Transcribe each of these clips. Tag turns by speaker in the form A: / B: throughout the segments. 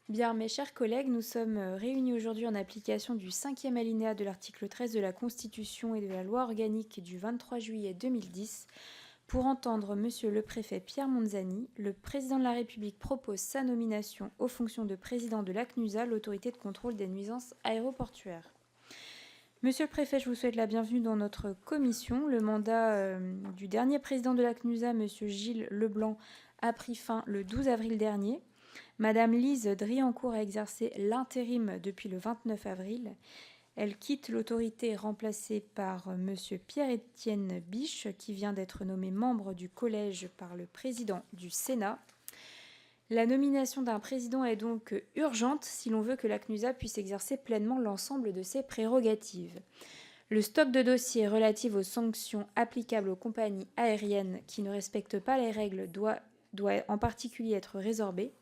A: Bien, mes chers collègues, nous sommes réunis aujourd'hui en application du 5e alinéa de l'article 13 de la Constitution et de la loi organique du 23 juillet 2010 pour entendre Monsieur le préfet Pierre Monzani. Le président de la République propose sa nomination aux fonctions de président de l'ACNUSA, l'autorité de contrôle des nuisances aéroportuaires. Monsieur le préfet, je vous souhaite la bienvenue dans notre commission. Le mandat du dernier président de l'ACNUSA, Monsieur Gilles Leblanc, a pris fin le 12 avril dernier. Madame Lise Driancourt a exercé l'intérim depuis le 29 avril. Elle quitte l'autorité remplacée par Monsieur Pierre-Étienne Biche, qui vient d'être nommé membre du collège par le président du Sénat. La nomination d'un président est donc urgente si l'on veut que l'ACNUSA puisse exercer pleinement l'ensemble de ses prérogatives. Le stock de dossiers relatifs aux sanctions applicables aux compagnies aériennes qui ne respectent pas les règles doit en particulier être résorbé.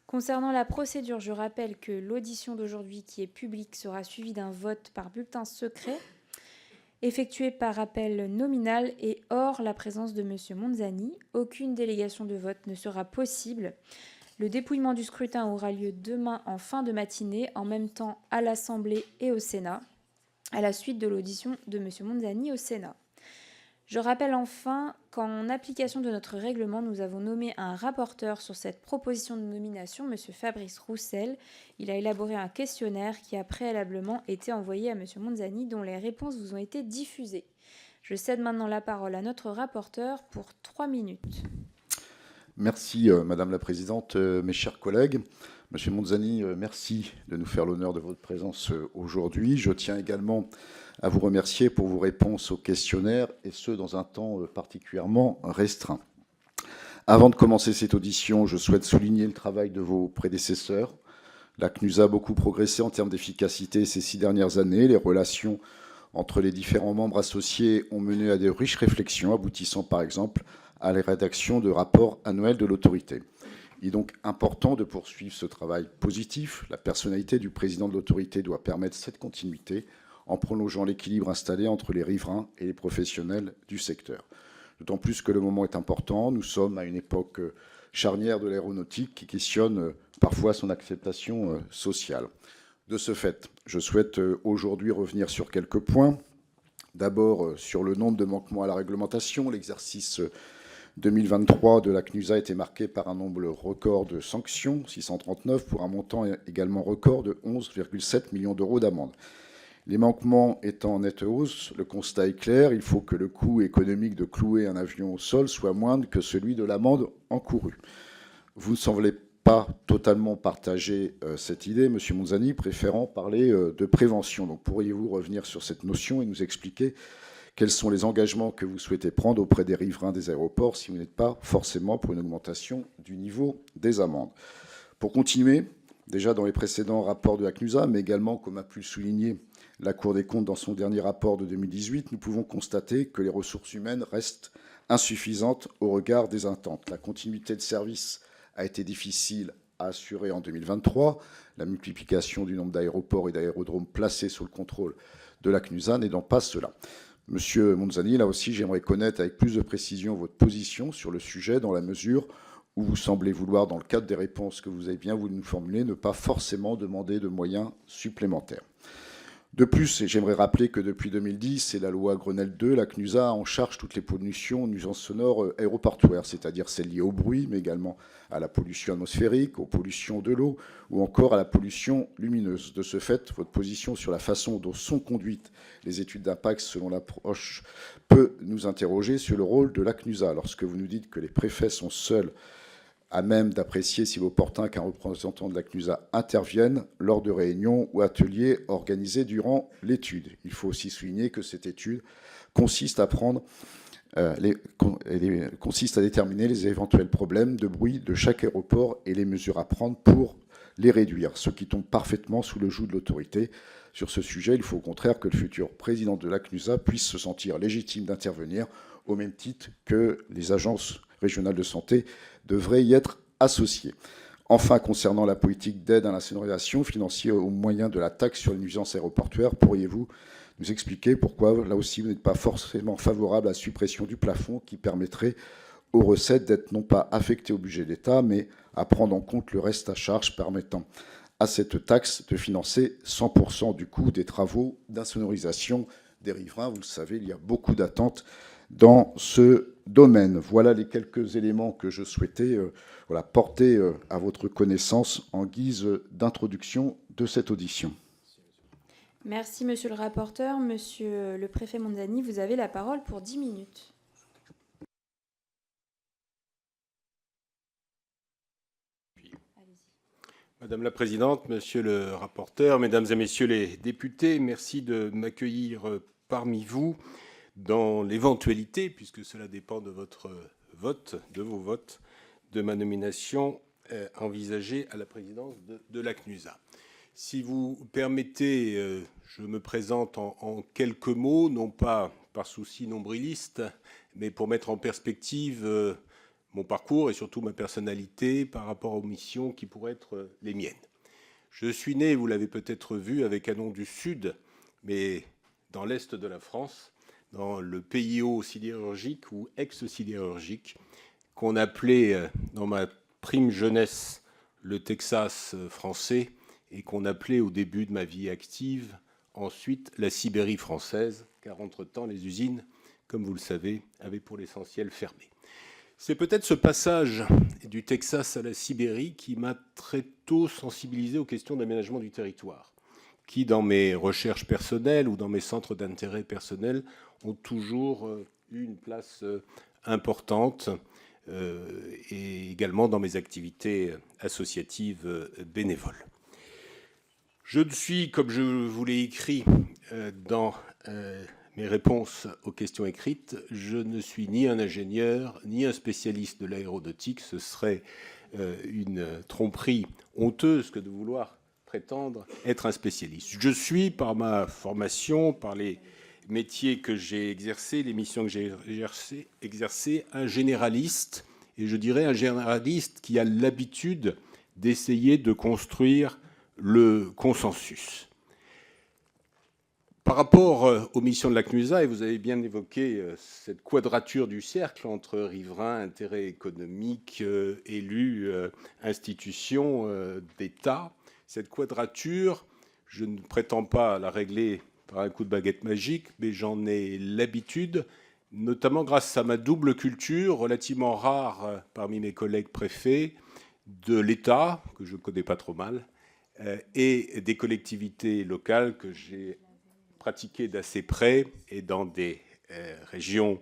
A: Concernant la procédure, je rappelle que l'audition d'aujourd'hui, qui est publique, sera suivie d'un vote par bulletin secret, effectué par appel nominal et hors la présence de M. Monzani. Aucune délégation de vote ne sera possible. Le dépouillement du scrutin aura lieu demain en fin de matinée, en même temps à l'Assemblée et au Sénat, à la suite de l'audition de M. Monzani au Sénat. Je rappelle enfin qu'en application de notre règlement, nous avons nommé un rapporteur sur cette proposition de nomination, M. Fabrice Roussel. Il a élaboré un questionnaire qui a préalablement été envoyé à M. Monzani, dont les réponses vous ont été diffusées. Je cède maintenant la parole à notre rapporteur pour 3 minutes.
B: Merci, Madame la Présidente. Mes chers collègues, Monsieur Monzani, merci de nous faire l'honneur de votre présence aujourd'hui. Je tiens également à vous remercier pour vos réponses au questionnaire, et ce, dans un temps particulièrement restreint. Avant de commencer cette audition, je souhaite souligner le travail de vos prédécesseurs. La CNUSA a beaucoup progressé en termes d'efficacité ces 6 dernières années. Les relations entre les différents membres associés ont mené à de riches réflexions, aboutissant par exemple à la rédaction de rapports annuels de l'autorité. Il est donc important de poursuivre ce travail positif. La personnalité du président de l'autorité doit permettre cette continuité en prolongeant l'équilibre installé entre les riverains et les professionnels du secteur. D'autant plus que le moment est important. Nous sommes à une époque charnière de l'aéronautique qui questionne parfois son acceptation sociale. De ce fait, je souhaite aujourd'hui revenir sur quelques points. D'abord, sur le nombre de manquements à la réglementation. L'exercice 2023 de la CNUSA a été marqué par un nombre record de sanctions, 639, pour un montant également record de 11,7 millions d'euros d'amende. Les manquements étant en nette hausse, le constat est clair, il faut que le coût économique de clouer un avion au sol soit moindre que celui de l'amende encourue. Vous ne semblez pas totalement partager cette idée, M. Monzani, préférant parler de prévention. Donc pourriez-vous revenir sur cette notion et nous expliquer quels sont les engagements que vous souhaitez prendre auprès des riverains des aéroports si vous n'êtes pas forcément pour une augmentation du niveau des amendes? Pour continuer, déjà dans les précédents rapports de la CNUSA, mais également, comme a pu le souligner la Cour des comptes dans son dernier rapport de 2018, nous pouvons constater que les ressources humaines restent insuffisantes au regard des attentes. La continuité de service a été difficile à assurer en 2023. La multiplication du nombre d'aéroports et d'aérodromes placés sous le contrôle de la CNUSA n'aidant pas cela. Monsieur Monzani, là aussi, j'aimerais connaître avec plus de précision votre position sur le sujet, dans la mesure où vous semblez vouloir, dans le cadre des réponses que vous avez bien voulu nous formuler, ne pas forcément demander de moyens supplémentaires. De plus, j'aimerais rappeler que depuis 2010, c'est la loi Grenelle II, la CNUSA a en charge toutes les pollutions, nuisances sonores aéroportuaires, c'est-à-dire celles liées au bruit, mais également à la pollution atmosphérique, aux pollutions de l'eau ou encore à la pollution lumineuse. De ce fait, votre position sur la façon dont sont conduites les études d'impact selon l'approche peut nous interroger sur le rôle de la CNUSA. Lorsque vous nous dites que les préfets sont seuls à même d'apprécier s'il est opportun qu'un représentant de la CNUSA intervienne lors de réunions ou ateliers organisés durant l'étude. Il faut aussi souligner que cette étude consiste à déterminer les éventuels problèmes de bruit de chaque aéroport et les mesures à prendre pour les réduire, ce qui tombe parfaitement sous le joug de l'autorité. Sur ce sujet, il faut au contraire que le futur président de la CNUSA puisse se sentir légitime d'intervenir au même titre que les agences régionales de santé devraient y être associées. Enfin, concernant la politique d'aide à la sonorisation financière au moyen de la taxe sur les nuisances aéroportuaires, pourriez-vous nous expliquer pourquoi, là aussi, vous n'êtes pas forcément favorable à la suppression du plafond qui permettrait aux recettes d'être non pas affectées au budget d'État, mais à prendre en compte le reste à charge permettant à cette taxe de financer 100% du coût des travaux d'insonorisation des riverains. Vous le savez, il y a beaucoup d'attentes dans ce domaine. Voilà les quelques éléments que je souhaitais porter à votre connaissance en guise d'introduction de cette audition.
A: Merci, monsieur le rapporteur. Monsieur le préfet Monzani, vous avez la parole pour 10 minutes.
C: Madame la présidente, monsieur le rapporteur, mesdames et messieurs les députés, merci de m'accueillir parmi vous dans l'éventualité, puisque cela dépend de votre vote, de vos votes, de ma nomination envisagée à la présidence de la CNUSA. Si vous permettez, je me présente en quelques mots, non pas par souci nombriliste, mais pour mettre en perspective mon parcours et surtout ma personnalité par rapport aux missions qui pourraient être les miennes. Je suis né, vous l'avez peut-être vu, avec un nom du Sud, mais dans l'Est de la France, dans le PIO sidérurgique ou ex-sidérurgique, qu'on appelait dans ma prime jeunesse le Texas français et qu'on appelait au début de ma vie active ensuite la Sibérie française, car entre-temps les usines, comme vous le savez, avaient pour l'essentiel fermé. C'est peut-être ce passage du Texas à la Sibérie qui m'a très tôt sensibilisé aux questions d'aménagement du territoire, qui, dans mes recherches personnelles ou dans mes centres d'intérêt personnels, ont toujours eu une place importante, et également dans mes activités associatives bénévoles. Je ne suis, comme je vous l'ai écrit dans mes réponses aux questions écrites, je ne suis ni un ingénieur, ni un spécialiste de l'aéronautique. Ce serait une tromperie honteuse que de vouloir prétendre être un spécialiste. Je suis, par ma formation, par les métiers que j'ai exercés, les missions que j'ai exercées, un généraliste, et je dirais un généraliste qui a l'habitude d'essayer de construire le consensus. Par rapport aux missions de la CNUSA, et vous avez bien évoqué cette quadrature du cercle entre riverains, intérêts économiques, élus, institutions d'État, cette quadrature, je ne prétends pas la régler par un coup de baguette magique, mais j'en ai l'habitude, notamment grâce à ma double culture, relativement rare parmi mes collègues préfets, de l'État, que je ne connais pas trop mal, et des collectivités locales que j'ai pratiquées d'assez près et dans des régions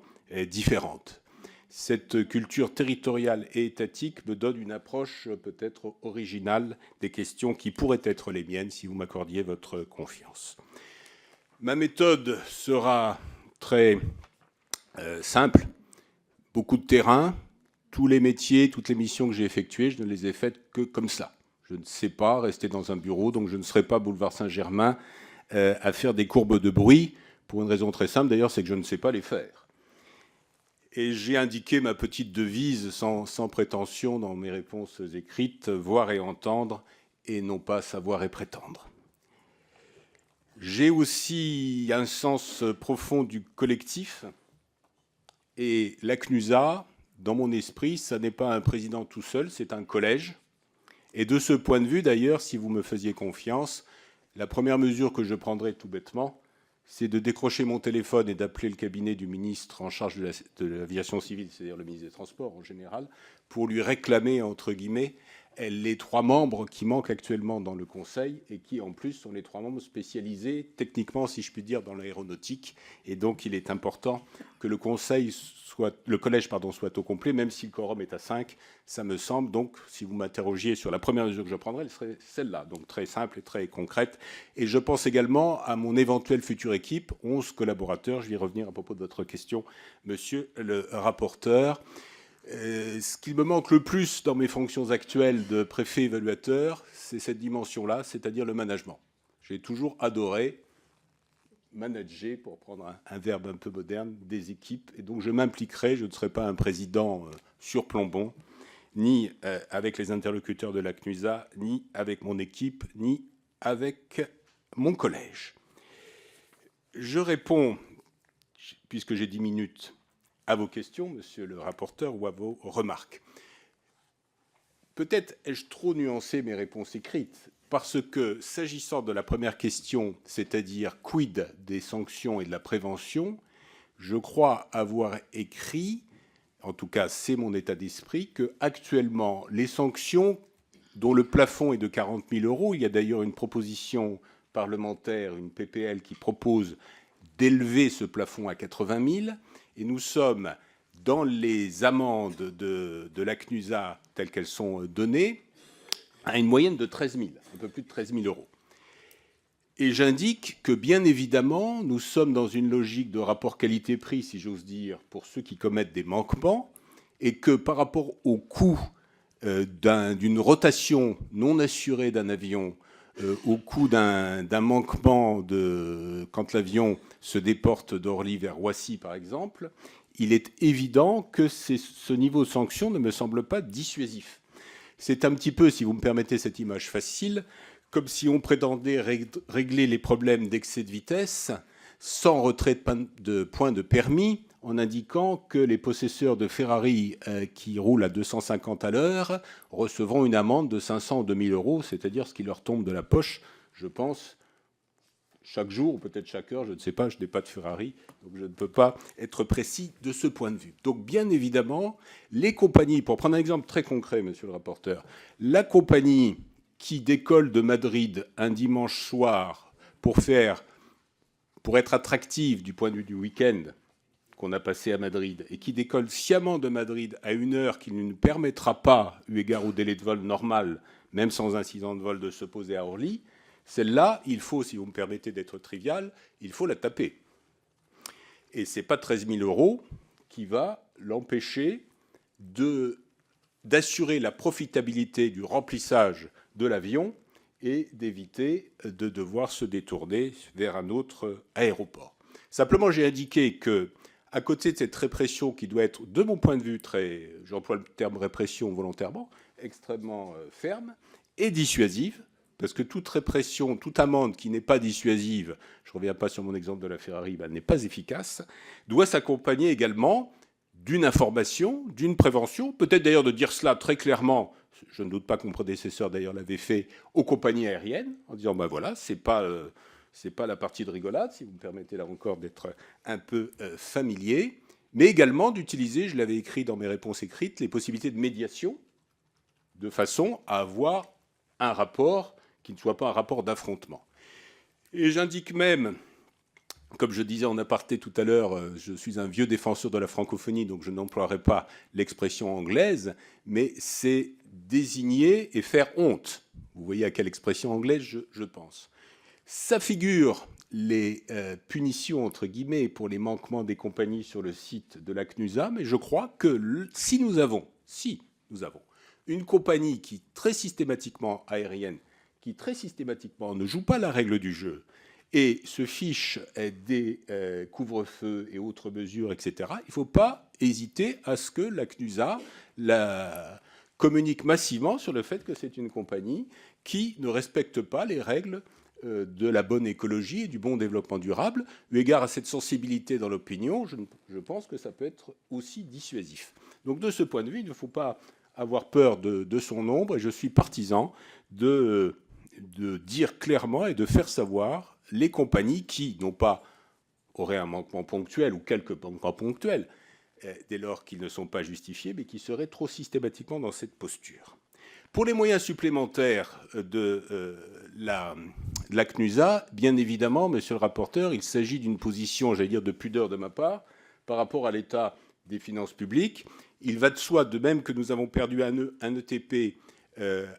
C: différentes. Cette culture territoriale et étatique me donne une approche peut-être originale des questions qui pourraient être les miennes si vous m'accordiez votre confiance. Ma méthode sera très simple, beaucoup de terrain, tous les métiers, toutes les missions que j'ai effectuées, je ne les ai faites que comme ça. Je ne sais pas rester dans un bureau, donc je ne serai pas boulevard Saint-Germain à faire des courbes de bruit, pour une raison très simple d'ailleurs, c'est que je ne sais pas les faire. Et j'ai indiqué ma petite devise sans prétention dans mes réponses écrites, voir et entendre, et non pas savoir et prétendre. J'ai aussi un sens profond du collectif, et la CNUSA, dans mon esprit, ça n'est pas un président tout seul, c'est un collège. Et de ce point de vue, d'ailleurs, si vous me faisiez confiance, la première mesure que je prendrais tout bêtement, c'est de décrocher mon téléphone et d'appeler le cabinet du ministre en charge de l'aviation civile, c'est-à-dire le ministre des Transports en général, pour lui réclamer, entre guillemets, les 3 membres qui manquent actuellement dans le Conseil et qui, en plus, sont les 3 membres spécialisés, techniquement, si je puis dire, dans l'aéronautique. Et donc, il est important que le collège soit au complet, même si le quorum est à 5, ça me semble. Donc, si vous m'interrogiez sur la première mesure que je prendrais, elle serait celle-là, donc très simple et très concrète. Et je pense également à mon éventuelle future équipe, 11 collaborateurs. Je vais y revenir à propos de votre question, monsieur le rapporteur. Ce qui me manque le plus dans mes fonctions actuelles de préfet évaluateur, c'est cette dimension-là, c'est-à-dire le management. J'ai toujours adoré manager, pour prendre un verbe un peu moderne, des équipes. Et donc je m'impliquerai, je ne serai pas un président surplombant, ni avec les interlocuteurs de la CNUSA, ni avec mon équipe, ni avec mon collège. Je réponds, puisque j'ai 10 minutes, à vos questions, monsieur le rapporteur, ou à vos remarques. Peut-être ai-je trop nuancé mes réponses écrites, parce que, s'agissant de la première question, c'est-à-dire quid des sanctions et de la prévention, je crois avoir écrit, en tout cas c'est mon état d'esprit, qu'actuellement, les sanctions, dont le plafond est de 40 000 €, il y a d'ailleurs une proposition parlementaire, une PPL, qui propose d'élever ce plafond à 80 000, et nous sommes dans les amendes de la CNUSA telles qu'elles sont données, à une moyenne de 13 000, un peu plus de 13 000 €. Et j'indique que, bien évidemment, nous sommes dans une logique de rapport qualité-prix, si j'ose dire, pour ceux qui commettent des manquements, et que par rapport au coût d'une rotation non assurée d'un avion, au coût d'un manquement quand l'avion se déporte d'Orly vers Roissy, par exemple, il est évident que ce niveau de sanction ne me semble pas dissuasif. C'est un petit peu, si vous me permettez cette image facile, comme si on prétendait régler les problèmes d'excès de vitesse sans retrait de points de permis, en indiquant que les possesseurs de Ferrari qui roulent à 250 à l'heure recevront une amende de 500 ou 2 000 €, c'est-à-dire ce qui leur tombe de la poche, je pense, chaque jour, ou peut-être chaque heure, je ne sais pas, je n'ai pas de Ferrari, donc je ne peux pas être précis de ce point de vue. Donc bien évidemment, les compagnies, pour prendre un exemple très concret, monsieur le rapporteur, la compagnie qui décolle de Madrid un dimanche soir pour être attractive du point de vue du week-end qu'on a passé à Madrid, et qui décolle sciemment de Madrid à une heure qui ne nous permettra pas, eu égard au délai de vol normal, même sans incident de vol, de se poser à Orly, celle-là, il faut, si vous me permettez d'être trivial, il faut la taper. Et ce n'est pas 13 000 € qui va l'empêcher d'assurer la profitabilité du remplissage de l'avion et d'éviter de devoir se détourner vers un autre aéroport. Simplement, j'ai indiqué que, à côté de cette répression qui doit être, de mon point de vue, j'emploie le terme répression volontairement, extrêmement ferme et dissuasive, parce que toute répression, toute amende qui n'est pas dissuasive, je ne reviens pas sur mon exemple de la Ferrari, n'est pas efficace, doit s'accompagner également d'une information, d'une prévention, peut-être d'ailleurs de dire cela très clairement, je ne doute pas que mon prédécesseur d'ailleurs l'avait fait, aux compagnies aériennes, en disant voilà, c'est pas la partie de rigolade, si vous me permettez là encore d'être un peu familier, mais également d'utiliser, je l'avais écrit dans mes réponses écrites, les possibilités de médiation, de façon à avoir un rapport qui ne soit pas un rapport d'affrontement. Et j'indique même, comme je disais en aparté tout à l'heure, je suis un vieux défenseur de la francophonie, donc je n'emploierai pas l'expression anglaise, mais c'est désigner et faire honte. Vous voyez à quelle expression anglaise je pense. Ça figure les punitions, entre guillemets, pour les manquements des compagnies sur le site de la CNUSA, mais je crois que si nous avons une compagnie qui très systématiquement aérienne, qui très systématiquement ne joue pas la règle du jeu et se fiche des couvre-feux et autres mesures, etc., il ne faut pas hésiter à ce que la CNUSA communique massivement sur le fait que c'est une compagnie qui ne respecte pas les règles de la bonne écologie et du bon développement durable. Eu égard à cette sensibilité dans l'opinion, je pense que ça peut être aussi dissuasif. Donc de ce point de vue, il ne faut pas avoir peur de son ombre, et je suis partisan de dire clairement et de faire savoir les compagnies qui, non pas auraient un manquement ponctuel ou quelques manquements ponctuels, dès lors qu'ils ne sont pas justifiés, mais qui seraient trop systématiquement dans cette posture. Pour les moyens supplémentaires de la CNUSA, bien évidemment, monsieur le rapporteur, il s'agit d'une position, j'allais dire, de pudeur de ma part, par rapport à l'état des finances publiques. Il va de soi, de même que nous avons perdu un ETP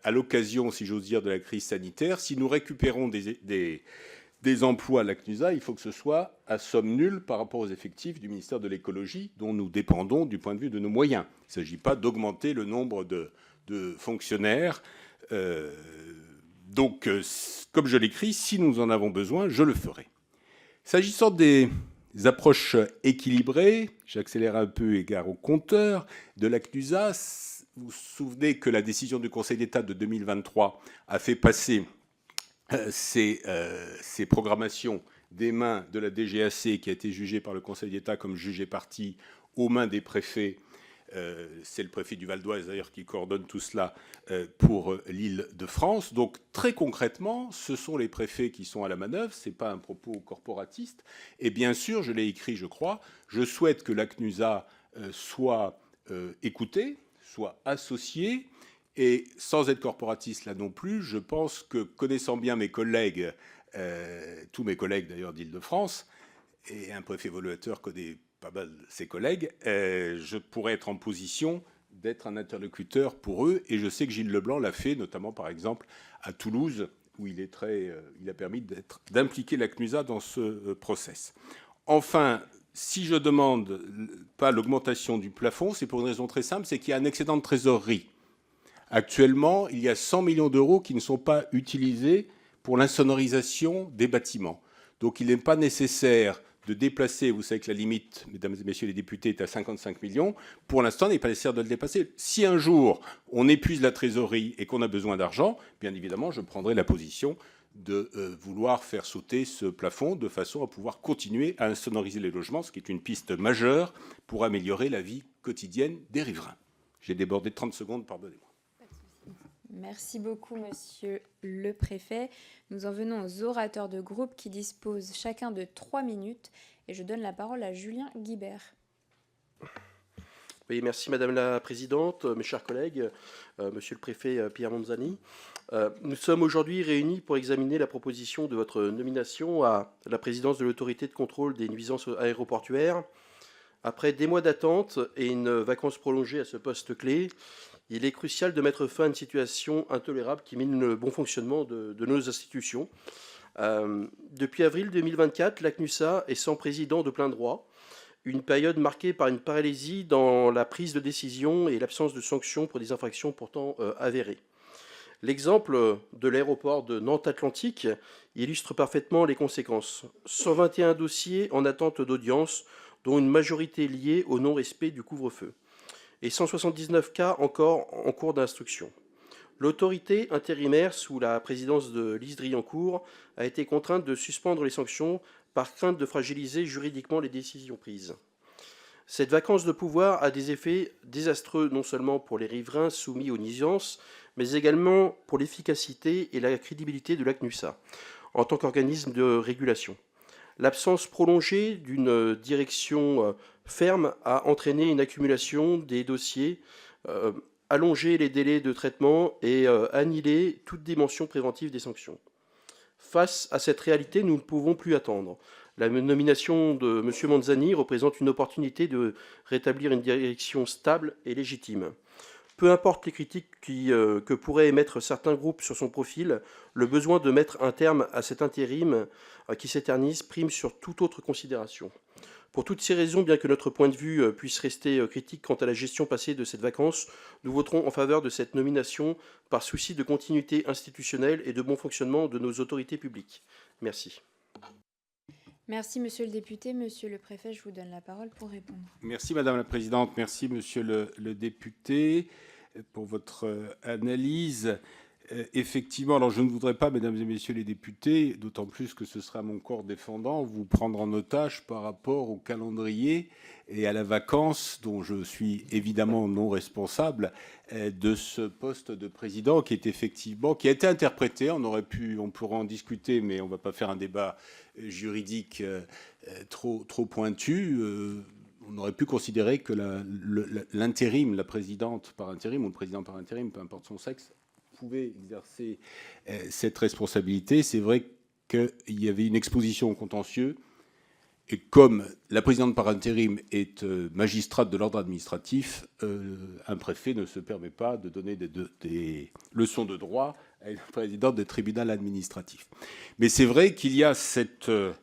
C: à l'occasion, si j'ose dire, de la crise sanitaire, si nous récupérons des emplois à la CNUSA, il faut que ce soit à somme nulle par rapport aux effectifs du ministère de l'écologie, dont nous dépendons du point de vue de nos moyens. Il ne s'agit pas d'augmenter le nombre de fonctionnaires. Donc, comme je l'écris, si nous en avons besoin, je le ferai. S'agissant des approches équilibrées, j'accélère un peu égard au compteur, de la CNUSA, vous vous souvenez que la décision du Conseil d'État de 2023 a fait passer ces programmations des mains de la DGAC, qui a été jugée par le Conseil d'État comme jugée partie, aux mains des préfets. C'est le préfet du Val d'Oise, d'ailleurs, qui coordonne tout cela pour l'Île-de-France. Donc, très concrètement, ce sont les préfets qui sont à la manœuvre. Ce n'est pas un propos corporatiste. Et bien sûr, je l'ai écrit, je crois, je souhaite que la CNUSA soit écoutée, soit associée. Et sans être corporatiste là non plus, je pense que, connaissant bien mes collègues, tous mes collègues d'ailleurs d'Île-de-France, et un préfet évaluateur connaît pas mal ses collègues, je pourrais être en position d'être un interlocuteur pour eux. Et je sais que Gilles Leblanc l'a fait, notamment par exemple à Toulouse, où il a permis d'impliquer la CNUSA dans ce process. Enfin, si je demande pas l'augmentation du plafond, c'est pour une raison très simple, c'est qu'il y a un excédent de trésorerie. Actuellement, il y a 100 millions d'euros qui ne sont pas utilisés pour l'insonorisation des bâtiments. Donc il n'est pas nécessaire de déplacer, vous savez que la limite, mesdames et messieurs les députés, est à 55 millions. Pour l'instant, il n'est pas nécessaire de le dépasser. Si un jour, on épuise la trésorerie et qu'on a besoin d'argent, bien évidemment, je prendrai la position de vouloir faire sauter ce plafond de façon à pouvoir continuer à insonoriser les logements, ce qui est une piste majeure pour améliorer la vie quotidienne des riverains. J'ai débordé 30 secondes, pardonnez-moi.
A: Merci beaucoup, monsieur le préfet. Nous en venons aux orateurs de groupe qui disposent chacun de 3 minutes. Et je donne la parole à Julien Guibert.
D: Oui, merci Madame la Présidente, mes chers collègues, monsieur le préfet Pierre Monzani. Nous sommes aujourd'hui réunis pour examiner la proposition de votre nomination à la présidence de l'autorité de contrôle des nuisances aéroportuaires. Après des mois d'attente et une vacance prolongée à ce poste clé, il est crucial de mettre fin à une situation intolérable qui mine le bon fonctionnement de nos institutions. Depuis avril 2024, la CNUSA est sans président de plein droit, une période marquée par une paralysie dans la prise de décision et l'absence de sanctions pour des infractions pourtant avérées. L'exemple de l'aéroport de Nantes-Atlantique illustre parfaitement les conséquences. 121 dossiers en attente d'audience, dont une majorité liée au non-respect du couvre-feu, et 179 cas encore en cours d'instruction. L'autorité intérimaire, sous la présidence de Lise Driancourt, a été contrainte de suspendre les sanctions par crainte de fragiliser juridiquement les décisions prises. Cette vacance de pouvoir a des effets désastreux non seulement pour les riverains soumis aux nuisances, mais également pour l'efficacité et la crédibilité de la CNUSA en tant qu'organisme de régulation. L'absence prolongée d'une direction ferme a entraîné une accumulation des dossiers, allongé les délais de traitement et annihilé toute dimension préventive des sanctions. Face à cette réalité, nous ne pouvons plus attendre. La nomination de M. Monzani représente une opportunité de rétablir une direction stable et légitime. Peu importe les critiques que pourraient émettre certains groupes sur son profil, le besoin de mettre un terme à cet intérim qui s'éternise prime sur toute autre considération. Pour toutes ces raisons, bien que notre point de vue puisse rester critique quant à la gestion passée de cette vacance, nous voterons en faveur de cette nomination par souci de continuité institutionnelle et de bon fonctionnement de nos autorités publiques. Merci.
A: Merci, monsieur le député. Monsieur le préfet, je vous donne la parole pour répondre.
C: Merci, Madame la Présidente. Merci, monsieur le député, pour votre analyse. Effectivement, alors je ne voudrais pas, mesdames et messieurs les députés, d'autant plus que ce sera mon corps défendant, vous prendre en otage par rapport au calendrier et à la vacance dont je suis évidemment non responsable de ce poste de président qui a été interprété. On pourra en discuter, mais on ne va pas faire un débat juridique trop pointu. On aurait pu considérer que l'intérim, la présidente par intérim ou le président par intérim, peu importe son sexe, pouvait exercer cette responsabilité. C'est vrai qu'il y avait une exposition au contentieux. Et comme la présidente par intérim est magistrate de l'ordre administratif, un préfet ne se permet pas de donner des leçons de droit à une présidente de tribunal administratif. Mais c'est vrai qu'il y a ce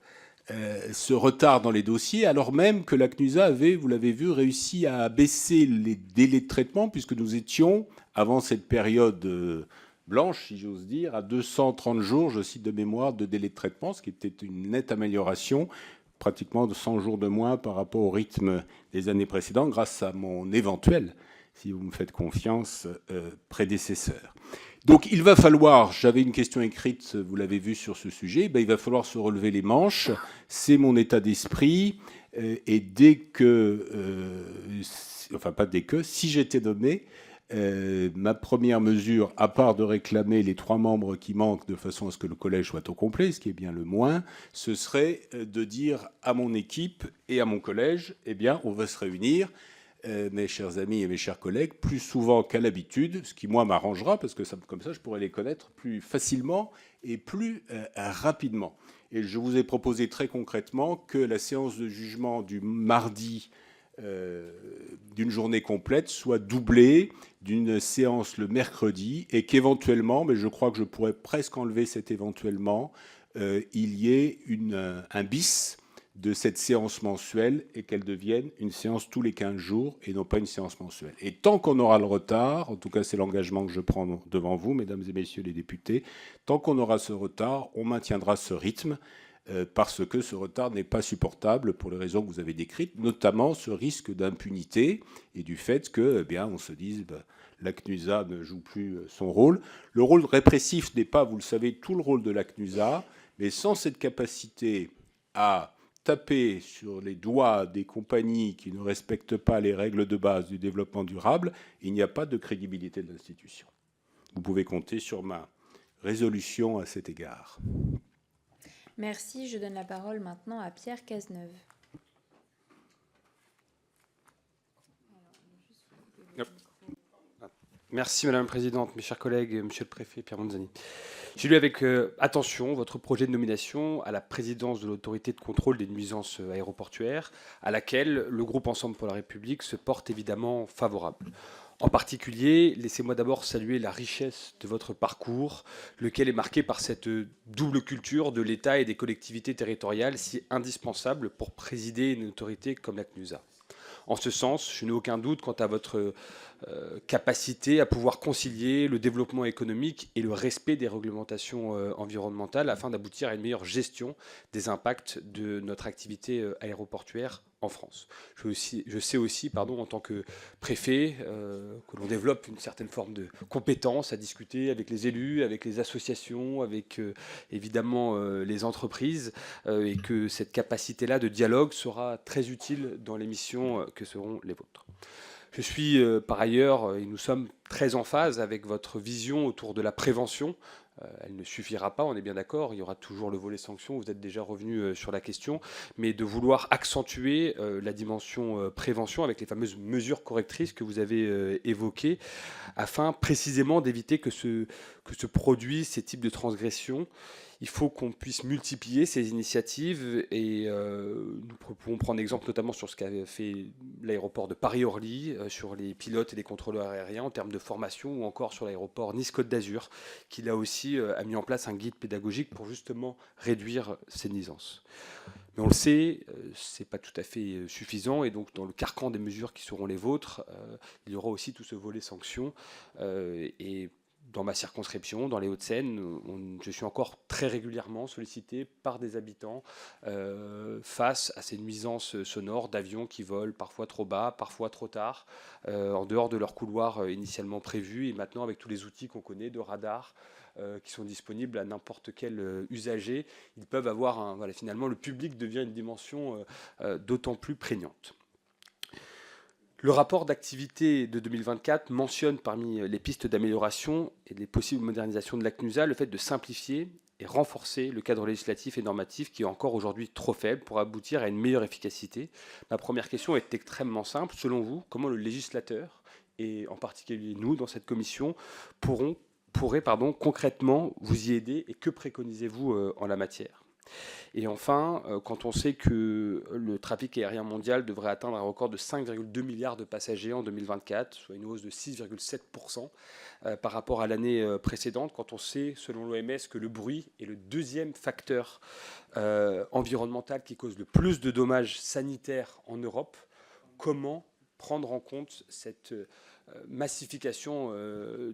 C: retard dans les dossiers, alors même que la CNUSA avait, vous l'avez vu, réussi à baisser les délais de traitement, puisque nous étions, avant cette période blanche, si j'ose dire, à 230 jours, je cite de mémoire, de délai de traitement, ce qui était une nette amélioration, pratiquement de 100 jours de moins par rapport au rythme des années précédentes, grâce à mon éventuel, si vous me faites confiance, prédécesseur. Donc il va falloir, j'avais une question écrite, vous l'avez vu sur ce sujet, il va falloir se relever les manches, c'est mon état d'esprit. Et dès que, enfin pas dès que, si j'étais nommé, ma première mesure, à part de réclamer les 3 membres qui manquent de façon à ce que le collège soit au complet, ce qui est bien le moins, ce serait de dire à mon équipe et à mon collège, eh bien, on va se réunir, mes chers amis et mes chers collègues, plus souvent qu'à l'habitude, ce qui, moi, m'arrangera, parce que comme ça, je pourrais les connaître plus facilement et plus rapidement. Et je vous ai proposé très concrètement que la séance de jugement du mardi d'une journée complète soit doublée d'une séance le mercredi et qu'éventuellement, mais je crois que je pourrais presque enlever cet éventuellement, il y ait un bis de cette séance mensuelle et qu'elle devienne une séance tous les 15 jours et non pas une séance mensuelle. Et tant qu'on aura le retard, en tout cas c'est l'engagement que je prends devant vous, mesdames et messieurs les députés, tant qu'on aura ce retard, on maintiendra ce rythme parce que ce retard n'est pas supportable pour les raisons que vous avez décrites, notamment ce risque d'impunité et du fait que, eh bien, on se dise la CNUSA ne joue plus son rôle. Le rôle répressif n'est pas, vous le savez, tout le rôle de la CNUSA, mais sans cette capacité à taper sur les doigts des compagnies qui ne respectent pas les règles de base du développement durable, il n'y a pas de crédibilité de l'institution. Vous pouvez compter sur ma résolution à cet égard.
A: Merci. Je donne la parole maintenant à Pierre Cazeneuve.
E: Merci Madame la Présidente, mes chers collègues, Monsieur le Préfet Pierre Monzani. J'ai lu avec attention votre projet de nomination à la présidence de l'autorité de contrôle des nuisances aéroportuaires, à laquelle le groupe Ensemble pour la République se porte évidemment favorable. En particulier, laissez-moi d'abord saluer la richesse de votre parcours, lequel est marqué par cette double culture de l'État et des collectivités territoriales si indispensable pour présider une autorité comme la CNUSA. En ce sens, je n'ai aucun doute quant à votre capacité à pouvoir concilier le développement économique et le respect des réglementations environnementales afin d'aboutir à une meilleure gestion des impacts de notre activité aéroportuaire en France. Je sais aussi, en tant que préfet, que l'on développe une certaine forme de compétence à discuter avec les élus, avec les associations, avec évidemment les entreprises, et que cette capacité-là de dialogue sera très utile dans les missions que seront les vôtres. Je suis par ailleurs, et nous sommes très en phase avec votre vision autour de la prévention. Elle ne suffira pas, on est bien d'accord, il y aura toujours le volet sanctions, vous êtes déjà revenu sur la question, mais de vouloir accentuer la dimension prévention avec les fameuses mesures correctrices que vous avez évoquées, afin précisément d'éviter que se produisent ces types de transgressions. Il faut qu'on puisse multiplier ces initiatives et nous pouvons prendre exemple notamment sur ce qu'a fait l'aéroport de Paris-Orly, sur les pilotes et les contrôleurs aériens en termes de formation, ou encore sur l'aéroport Nice-Côte d'Azur, qui là aussi a mis en place un guide pédagogique pour justement réduire ces nuisances. Mais on le sait, ce n'est pas tout à fait suffisant, et donc dans le carcan des mesures qui seront les vôtres, il y aura aussi tout ce volet sanctions. Et dans ma circonscription, dans les Hauts-de-Seine, je suis encore très régulièrement sollicité par des habitants face à ces nuisances sonores d'avions qui volent parfois trop bas, parfois trop tard, en dehors de leur couloir initialement prévu, et maintenant avec tous les outils qu'on connaît de radar qui sont disponibles à n'importe quel usager, ils peuvent avoir finalement le public devient une dimension d'autant plus prégnante. Le rapport d'activité de 2024 mentionne parmi les pistes d'amélioration et les possibles modernisations de la CNUSA le fait de simplifier et renforcer le cadre législatif et normatif qui est encore aujourd'hui trop faible pour aboutir à une meilleure efficacité. Ma première question est extrêmement simple. Selon vous, comment le législateur, et en particulier nous dans cette commission, pourrait concrètement vous y aider, et que préconisez-vous en la matière ? Et enfin, quand on sait que le trafic aérien mondial devrait atteindre un record de 5,2 milliards de passagers en 2024, soit une hausse de 6,7% par rapport à l'année précédente, quand on sait, selon l'OMS, que le bruit est le deuxième facteur environnemental qui cause le plus de dommages sanitaires en Europe, comment prendre en compte cette massification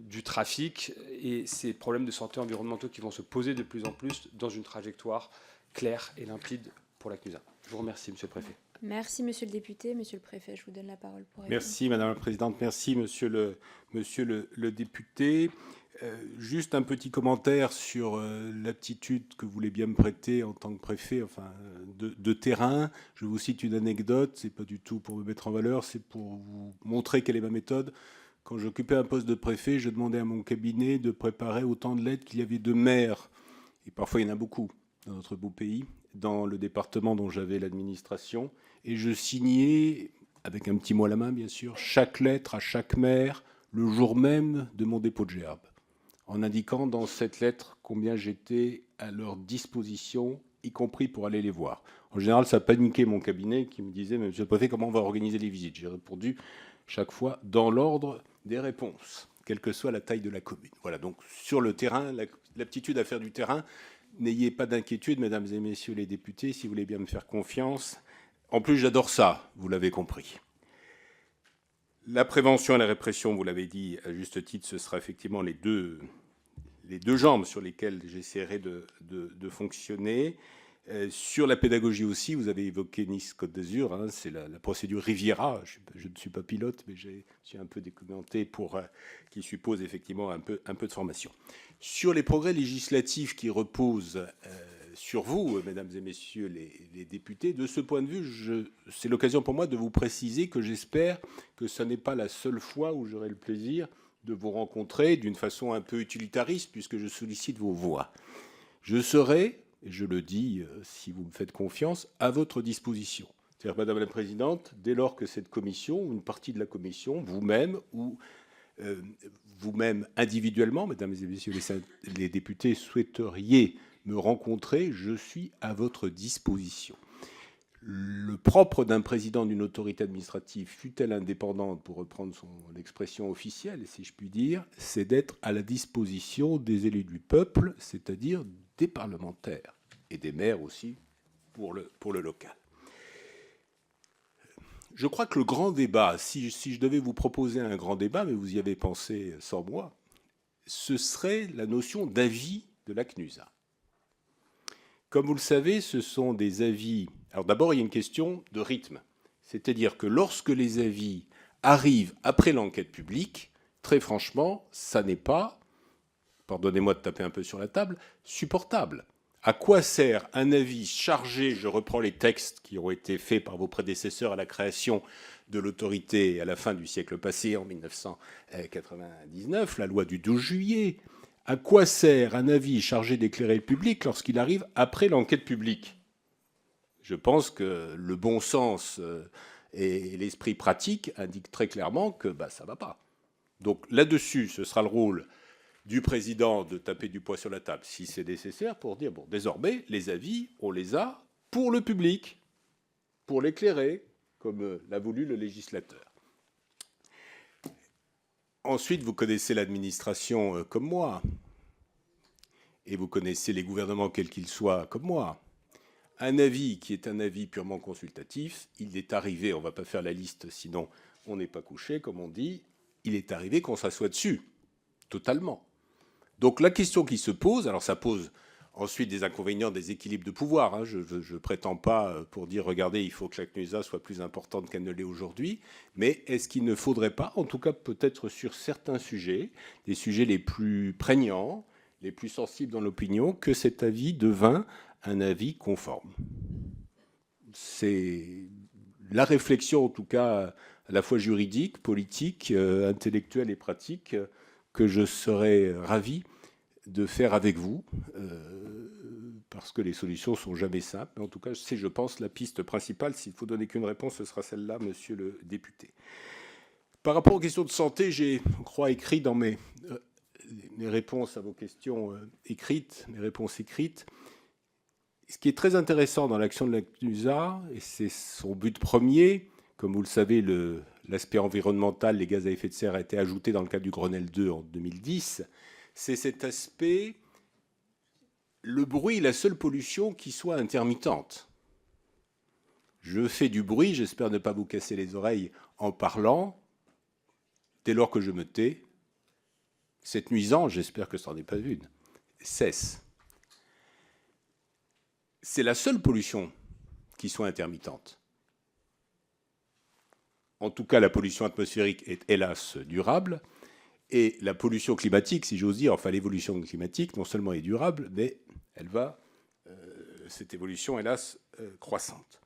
E: du trafic et ces problèmes de santé environnementaux qui vont se poser de plus en plus dans une trajectoire claire et limpide pour la CNUSA. Je vous remercie, Monsieur le Préfet.
A: Merci, monsieur le député. Monsieur le préfet, je vous donne la parole pour répondre.
C: Merci, Madame la Présidente. Merci, Monsieur le député. Juste un petit commentaire sur l'aptitude que vous voulez bien me prêter en tant que préfet, enfin, de terrain. Je vous cite une anecdote, c'est pas du tout pour me mettre en valeur, c'est pour vous montrer quelle est ma méthode. Quand j'occupais un poste de préfet, je demandais à mon cabinet de préparer autant de lettres qu'il y avait de maires, et parfois il y en a beaucoup dans notre beau pays, dans le département dont j'avais l'administration, et je signais, avec un petit mot à la main bien sûr, chaque lettre à chaque maire le jour même de mon dépôt de gerbe, en indiquant dans cette lettre combien j'étais à leur disposition, y compris pour aller les voir. En général, ça paniquait mon cabinet qui me disait « Monsieur le préfet, comment on va organiser les visites ?» J'ai répondu chaque fois dans l'ordre des réponses, quelle que soit la taille de la commune. Voilà, donc sur le terrain, l'aptitude à faire du terrain, n'ayez pas d'inquiétude, mesdames et messieurs les députés, si vous voulez bien me faire confiance. En plus, j'adore ça, vous l'avez compris. La prévention et la répression, vous l'avez dit à juste titre, ce sera effectivement les deux jambes sur lesquelles j'essaierai de fonctionner. Sur la pédagogie aussi, vous avez évoqué Nice-Côte d'Azur, hein, c'est la procédure Riviera. Je ne suis pas pilote, mais je suis un peu documenté qui suppose effectivement un peu de formation. Sur les progrès législatifs qui reposent sur vous, mesdames et messieurs les députés, de ce point de vue, c'est l'occasion pour moi de vous préciser que j'espère que ce n'est pas la seule fois où j'aurai le plaisir de vous rencontrer d'une façon un peu utilitariste, puisque je sollicite vos voix. Je serai, et je le dis si vous me faites confiance, à votre disposition. C'est-à-dire, Madame la Présidente, dès lors que cette commission, ou une partie de la commission, vous-même, ou vous-même individuellement, Mesdames et Messieurs les députés, souhaiteriez me rencontrer, je suis à votre disposition. Le propre d'un président d'une autorité administrative, fût-elle indépendante, pour reprendre l'expression officielle, si je puis dire, c'est d'être à la disposition des élus du peuple, c'est-à-dire des parlementaires et des maires aussi pour le local. Je crois que le grand débat, si je devais vous proposer un grand débat, mais vous y avez pensé sans moi, ce serait la notion d'avis de la CNUSA. Comme vous le savez, ce sont des avis. Alors d'abord, il y a une question de rythme. C'est-à-dire que lorsque les avis arrivent après l'enquête publique, très franchement, ça n'est pas, pardonnez-moi de taper un peu sur la table, supportable. À quoi sert un avis chargé, je reprends les textes qui ont été faits par vos prédécesseurs à la création de l'autorité à la fin du siècle passé, en 1999, la loi du 12 juillet. À quoi sert un avis chargé d'éclairer le public lorsqu'il arrive après l'enquête publique ? Je pense que le bon sens et l'esprit pratique indiquent très clairement que ça ne va pas. Donc là-dessus, ce sera le rôle du président de taper du poing sur la table, si c'est nécessaire, pour dire, bon, désormais, les avis, on les a pour le public, pour l'éclairer, comme l'a voulu le législateur. Ensuite, vous connaissez l'administration comme moi, et vous connaissez les gouvernements, quels qu'ils soient, comme moi. Un avis qui est un avis purement consultatif, il est arrivé, on ne va pas faire la liste, sinon on n'est pas couché, comme on dit, il est arrivé qu'on s'assoit dessus, totalement. Donc la question qui se pose, alors ça pose ensuite des inconvénients, des équilibres de pouvoir. Hein, je ne prétends pas pour dire, regardez, il faut que la CNUSA soit plus importante qu'elle ne l'est aujourd'hui, mais est-ce qu'il ne faudrait pas, en tout cas peut-être sur certains sujets, les sujets les plus prégnants, les plus sensibles dans l'opinion, que cet avis devint un avis conforme. C'est la réflexion, en tout cas, à la fois juridique, politique, intellectuelle et pratique, que je serais ravi de faire avec vous, parce que les solutions ne sont jamais simples. Mais en tout cas, c'est, je pense, la piste principale. S'il ne faut donner qu'une réponse, ce sera celle-là, monsieur le député. Par rapport aux questions de santé, j'ai, je crois, écrit dans mes réponses à vos questions écrites, mes réponses écrites. Ce qui est très intéressant dans l'action de la CNUSA, et c'est son but premier, comme vous le savez, l'aspect environnemental, les gaz à effet de serre, a été ajouté dans le cadre du Grenelle 2 en 2010, c'est cet aspect, le bruit est la seule pollution qui soit intermittente. Je fais du bruit, j'espère ne pas vous casser les oreilles en parlant. Dès lors que je me tais, cette nuisance, j'espère que ça n'en est pas une, cesse. C'est la seule pollution qui soit intermittente. En tout cas, la pollution atmosphérique est hélas durable. Et la pollution climatique, si j'ose dire, enfin l'évolution climatique, non seulement est durable, mais elle va, cette évolution, hélas, croissante.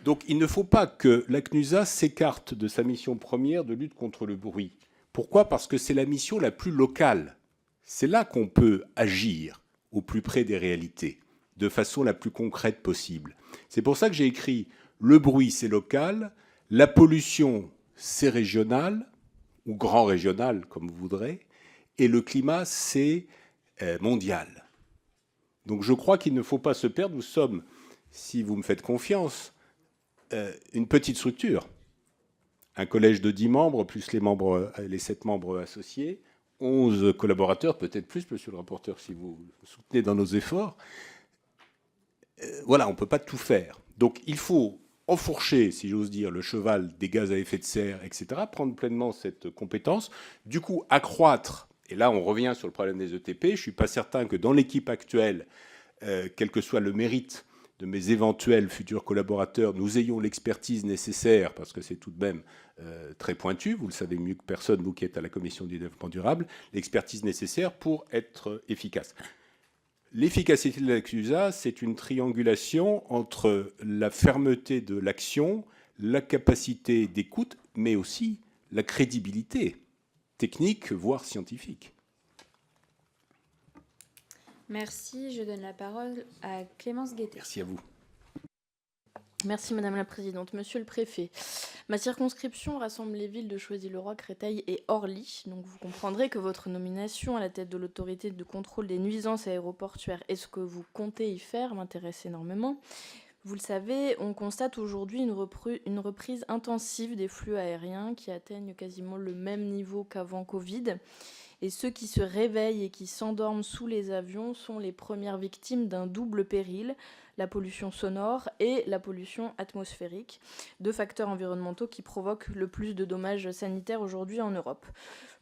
C: Donc il ne faut pas que la CNUSA s'écarte de sa mission première de lutte contre le bruit. Pourquoi ? Parce que c'est la mission la plus locale. C'est là qu'on peut agir au plus près des réalités, de façon la plus concrète possible. C'est pour ça que j'ai écrit « Le bruit, c'est local, la pollution, c'est régional », ou grand régional, comme vous voudrez, et le climat, c'est mondial. Donc je crois qu'il ne faut pas se perdre. Nous sommes, si vous me faites confiance, une petite structure. Un collège de 10 membres, plus les 7 membres associés, 11 collaborateurs, peut-être plus, monsieur le rapporteur, si vous soutenez dans nos efforts. Voilà, on ne peut pas tout faire. Donc il faut enfourcher, si j'ose dire, le cheval des gaz à effet de serre, etc., prendre pleinement cette compétence, du coup accroître, et là on revient sur le problème des ETP, je ne suis pas certain que dans l'équipe actuelle, quel que soit le mérite de mes éventuels futurs collaborateurs, nous ayons l'expertise nécessaire, parce que c'est tout de même très pointu, vous le savez mieux que personne, vous qui êtes à la Commission du développement durable, l'expertise nécessaire pour être efficace. L'efficacité de la CNUSA, c'est une triangulation entre la fermeté de l'action, la capacité d'écoute, mais aussi la crédibilité technique, voire scientifique.
A: Merci. Je donne la parole à Clémence Guettet.
C: Merci à vous.
F: Merci Madame la Présidente. Monsieur le Préfet, ma circonscription rassemble les villes de Choisy-le-Roi, Créteil et Orly. Donc vous comprendrez que votre nomination à la tête de l'autorité de contrôle des nuisances aéroportuaires et ce que vous comptez y faire m'intéresse énormément. Vous le savez, on constate aujourd'hui une reprise intensive des flux aériens qui atteignent quasiment le même niveau qu'avant Covid. Et ceux qui se réveillent et qui s'endorment sous les avions sont les premières victimes d'un double péril, la pollution sonore et la pollution atmosphérique, deux facteurs environnementaux qui provoquent le plus de dommages sanitaires aujourd'hui en Europe.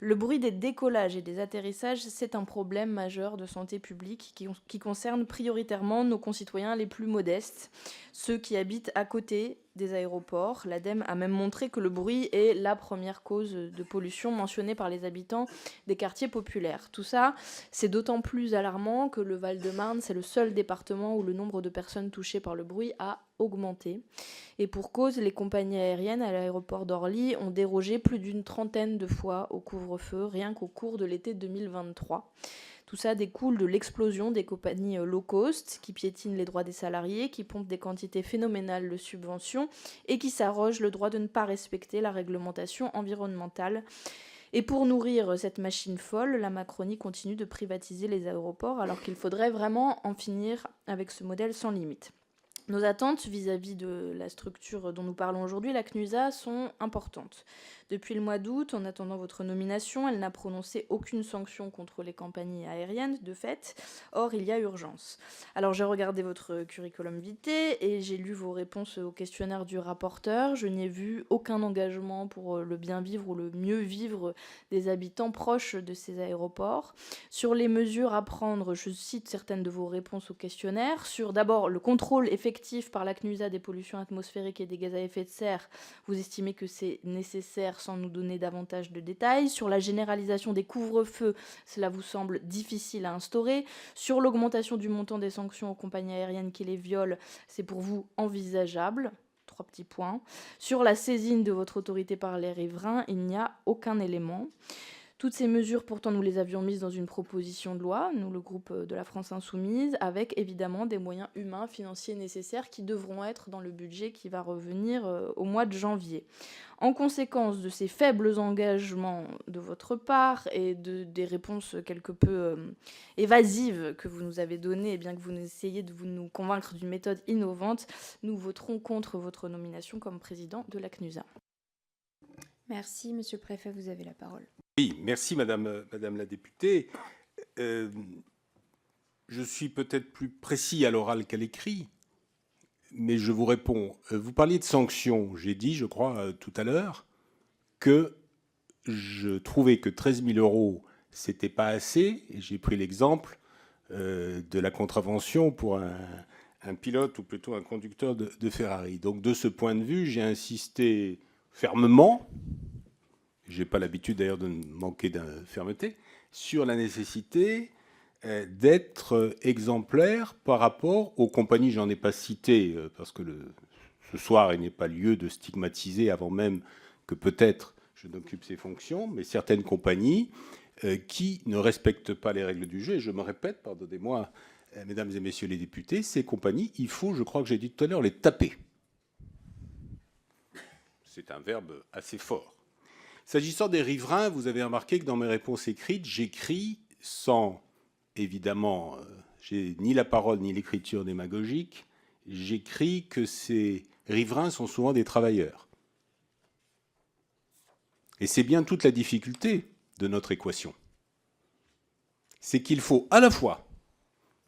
F: Le bruit des décollages et des atterrissages, c'est un problème majeur de santé publique qui concerne prioritairement nos concitoyens les plus modestes, ceux qui habitent à côté des aéroports. L'ADEME a même montré que le bruit est la première cause de pollution mentionnée par les habitants des quartiers populaires. Tout ça, c'est d'autant plus alarmant que le Val-de-Marne, c'est le seul département où le nombre de personnes touchées par le bruit a augmenté. Et pour cause, les compagnies aériennes à l'aéroport d'Orly ont dérogé plus d'une trentaine de fois au couvre-feu, rien qu'au cours de l'été 2023. Tout ça découle de l'explosion des compagnies low cost qui piétinent les droits des salariés, qui pompent des quantités phénoménales de subventions et qui s'arrogent le droit de ne pas respecter la réglementation environnementale. Et pour nourrir cette machine folle, la Macronie continue de privatiser les aéroports alors qu'il faudrait vraiment en finir avec ce modèle sans limite. Nos attentes vis-à-vis de la structure dont nous parlons aujourd'hui, la CNUSA, sont importantes. Depuis le mois d'août, en attendant votre nomination, elle n'a prononcé aucune sanction contre les compagnies aériennes, de fait. Or, il y a urgence. Alors, j'ai regardé votre curriculum vitae et j'ai lu vos réponses au questionnaire du rapporteur. Je n'y ai vu aucun engagement pour le bien vivre ou le mieux vivre des habitants proches de ces aéroports. Sur les mesures à prendre, je cite certaines de vos réponses au questionnaire. Sur d'abord le contrôle effectif par la CNUSA des pollutions atmosphériques et des gaz à effet de serre, vous estimez que c'est nécessaire sans nous donner davantage de détails. Sur la généralisation des couvre-feux, cela vous semble difficile à instaurer. Sur l'augmentation du montant des sanctions aux compagnies aériennes qui les violent, c'est pour vous envisageable. 3 petits points. Sur la saisine de votre autorité par les riverains, il n'y a aucun élément. Toutes ces mesures, pourtant, nous les avions mises dans une proposition de loi, nous, le groupe de la France Insoumise, avec évidemment des moyens humains, financiers nécessaires qui devront être dans le budget qui va revenir au mois de janvier. En conséquence de ces faibles engagements de votre part et des réponses quelque peu évasives que vous nous avez données, et bien que vous essayez de nous convaincre d'une méthode innovante, nous voterons contre votre nomination comme président de la CNUSA.
A: Merci, Monsieur le Préfet, vous avez la parole.
C: Oui, merci Madame la députée. Je suis peut-être plus précis à l'oral qu'à l'écrit, mais je vous réponds. Vous parliez de sanctions. J'ai dit, je crois, tout à l'heure, que je trouvais que 13 000 €, c'était pas assez. Et j'ai pris l'exemple de la contravention pour un pilote, ou plutôt un conducteur de Ferrari. Donc de ce point de vue, j'ai insisté fermement, je n'ai pas l'habitude d'ailleurs de manquer de fermeté, sur la nécessité d'être exemplaire par rapport aux compagnies. J'en ai pas cité parce que ce soir, il n'est pas lieu de stigmatiser avant même que peut-être je n'occupe ces fonctions, mais certaines compagnies qui ne respectent pas les règles du jeu. Et je me répète, pardonnez-moi, mesdames et messieurs les députés, ces compagnies, il faut, je crois que j'ai dit tout à l'heure, les taper. C'est un verbe assez fort. S'agissant des riverains, vous avez remarqué que dans mes réponses écrites, j'écris sans, évidemment, j'ai ni la parole ni l'écriture démagogique, j'écris que ces riverains sont souvent des travailleurs. Et c'est bien toute la difficulté de notre équation. C'est qu'il faut à la fois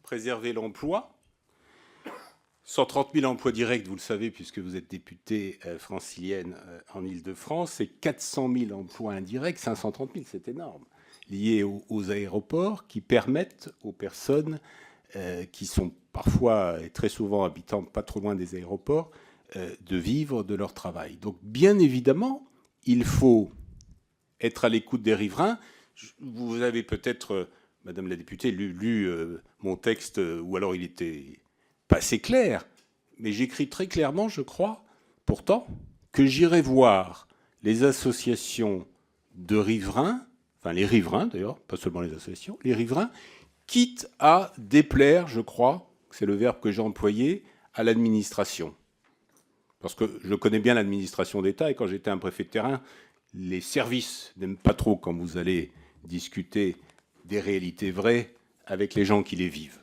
C: préserver l'emploi, 130 000 emplois directs, vous le savez, puisque vous êtes députée francilienne en Île-de-France, et 400 000 emplois indirects, 530 000, c'est énorme, liés aux aéroports, qui permettent aux personnes qui sont parfois et très souvent habitantes pas trop loin des aéroports, de vivre de leur travail. Donc, bien évidemment, il faut être à l'écoute des riverains. Vous avez peut-être, Madame la députée, lu mon texte, ou alors il était pas assez clair, mais j'écris très clairement, je crois, pourtant, que j'irai voir les associations de riverains, enfin les riverains d'ailleurs, pas seulement les associations, les riverains, quitte à déplaire, je crois, c'est le verbe que j'ai employé, à l'administration. Parce que je connais bien l'administration d'État, et quand j'étais un préfet de terrain, les services n'aiment pas trop quand vous allez discuter des réalités vraies avec les gens qui les vivent.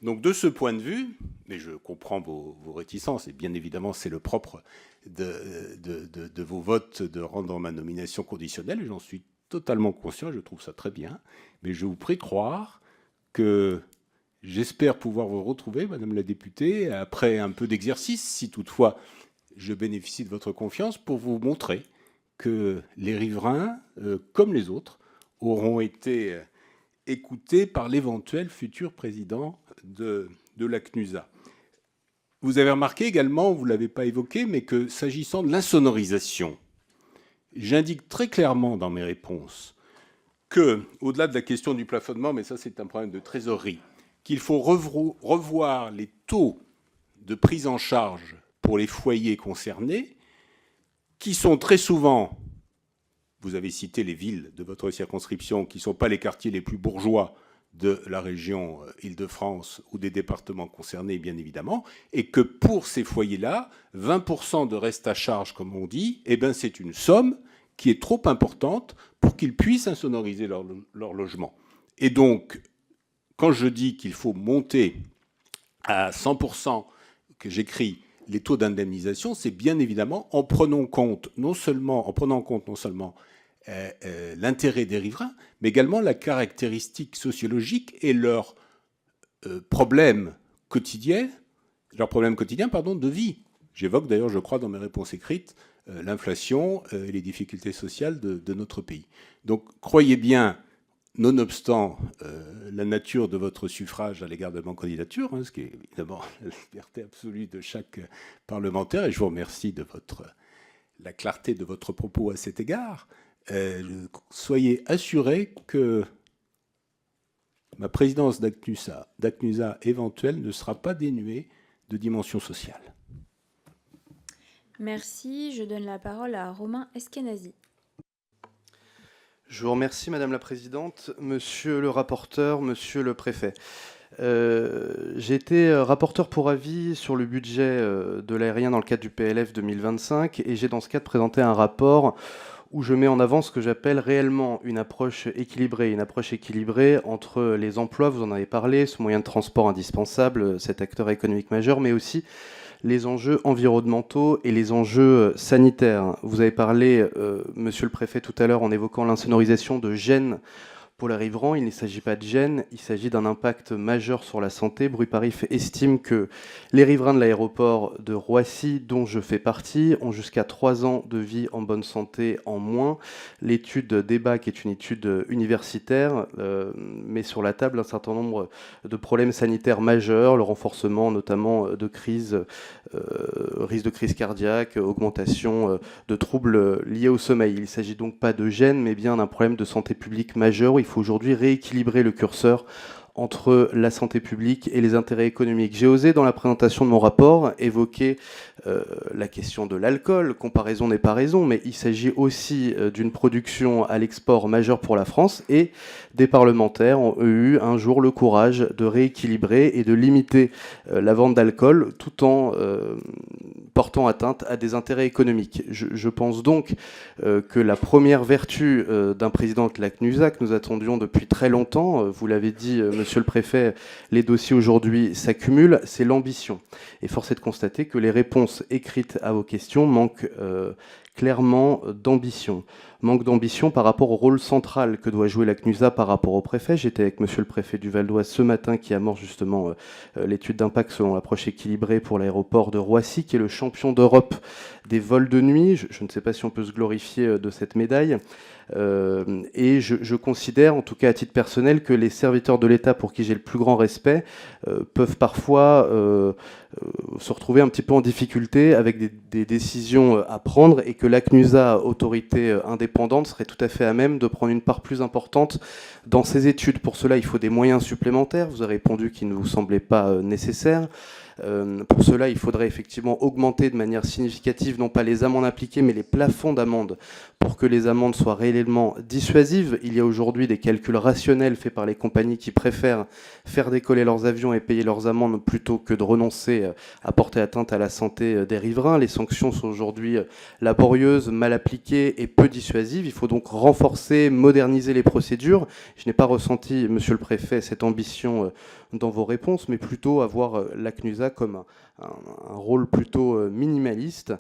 C: Donc de ce point de vue, mais je comprends vos réticences, et bien évidemment c'est le propre de vos votes de rendre ma nomination conditionnelle, et j'en suis totalement conscient, je trouve ça très bien, mais je vous prie de croire que j'espère pouvoir vous retrouver, Madame la députée, après un peu d'exercice, si toutefois je bénéficie de votre confiance, pour vous montrer que les riverains, comme les autres, auront été écoutés par l'éventuel futur président de la CNUSA. Vous avez remarqué également, vous ne l'avez pas évoqué, mais que s'agissant de l'insonorisation, j'indique très clairement dans mes réponses que, au-delà de la question du plafonnement, mais ça c'est un problème de trésorerie, qu'il faut revoir les taux de prise en charge pour les foyers concernés, qui sont très souvent, vous avez cité les villes de votre circonscription, qui ne sont pas les quartiers les plus bourgeois de la région Île-de-France ou des départements concernés, bien évidemment, et que pour ces foyers-là, 20% de reste à charge, comme on dit, eh ben, c'est une somme qui est trop importante pour qu'ils puissent insonoriser leur logement. Et donc, quand je dis qu'il faut monter à 100%, que j'écris les taux d'indemnisation, c'est bien évidemment en prenant compte non seulement l'intérêt des riverains, mais également la caractéristique sociologique et leurs problèmes quotidiens de vie. J'évoque d'ailleurs, je crois, dans mes réponses écrites, l'inflation et les difficultés sociales de notre pays. Donc, croyez bien, nonobstant la nature de votre suffrage à l'égard de ma candidature, ce qui est évidemment la liberté absolue de chaque parlementaire, et je vous remercie de la clarté de votre propos à cet égard, soyez assurés que ma présidence d'ACNUSA éventuelle ne sera pas dénuée de dimension sociale.
A: Merci. Je donne la parole à Romain Eskenazi.
G: Je vous remercie, Madame la Présidente, Monsieur le rapporteur, Monsieur le Préfet. J'ai été rapporteur pour avis sur le budget de l'aérien dans le cadre du PLF 2025, et j'ai dans ce cadre présenté un rapport où je mets en avant ce que j'appelle réellement une approche équilibrée entre les emplois, vous en avez parlé, ce moyen de transport indispensable, cet acteur économique majeur, mais aussi les enjeux environnementaux et les enjeux sanitaires. Vous avez parlé, Monsieur le Préfet, tout à l'heure, en évoquant l'insonorisation de gênes Pour les riverains, il ne s'agit pas de gêne, il s'agit d'un impact majeur sur la santé. Bruit-Paris estime que les riverains de l'aéroport de Roissy, dont je fais partie, ont jusqu'à 3 ans de vie en bonne santé en moins. L'étude débat, qui est une étude universitaire, met sur la table un certain nombre de problèmes sanitaires majeurs, le renforcement notamment de crises, risque de crise cardiaque, augmentation de troubles liés au sommeil. Il ne s'agit donc pas de gêne, mais bien d'un problème de santé publique majeur. Il faut aujourd'hui rééquilibrer le curseur entre la santé publique et les intérêts économiques. J'ai osé, dans la présentation de mon rapport, évoquer la question de l'alcool. Comparaison n'est pas raison, mais il s'agit aussi d'une production à l'export majeure pour la France, et des parlementaires ont eu un jour le courage de rééquilibrer et de limiter la vente d'alcool tout en portant atteinte à des intérêts économiques. Je pense donc que la première vertu d'un président de la CNUSA, que nous attendions depuis très longtemps, vous l'avez dit, Monsieur le Préfet, les dossiers aujourd'hui s'accumulent, c'est l'ambition. Et force est de constater que les réponses écrites à vos questions manquent clairement d'ambition. Manque d'ambition par rapport au rôle central que doit jouer la CNUSA par rapport au préfet. J'étais avec Monsieur le Préfet du Val-d'Oise ce matin, qui amorce justement l'étude d'impact selon l'approche équilibrée pour l'aéroport de Roissy, qui est le champion d'Europe des vols de nuit. Je ne sais pas si on peut se glorifier de cette médaille. Et je considère, en tout cas à titre personnel, que les serviteurs de l'État, pour qui j'ai le plus grand respect, peuvent parfois se retrouver un petit peu en difficulté avec des décisions à prendre, et que la CNUSA, autorité indépendante, serait tout à fait à même de prendre une part plus importante dans ces études. Pour cela, il faut des moyens supplémentaires. Vous avez répondu qu'ils ne vous semblaient pas nécessaires. Pour cela, il faudrait effectivement augmenter de manière significative, non pas les amendes appliquées, mais les plafonds d'amendes, pour que les amendes soient réellement dissuasives. Il y a aujourd'hui des calculs rationnels faits par les compagnies qui préfèrent faire décoller leurs avions et payer leurs amendes plutôt que de renoncer à porter atteinte à la santé des riverains. Les sanctions sont aujourd'hui laborieuses, mal appliquées et peu dissuasives. Il faut donc renforcer, moderniser les procédures. Je n'ai pas ressenti, Monsieur le Préfet, cette ambition dans vos réponses, mais plutôt avoir la CNUSA comme un rôle plutôt minimaliste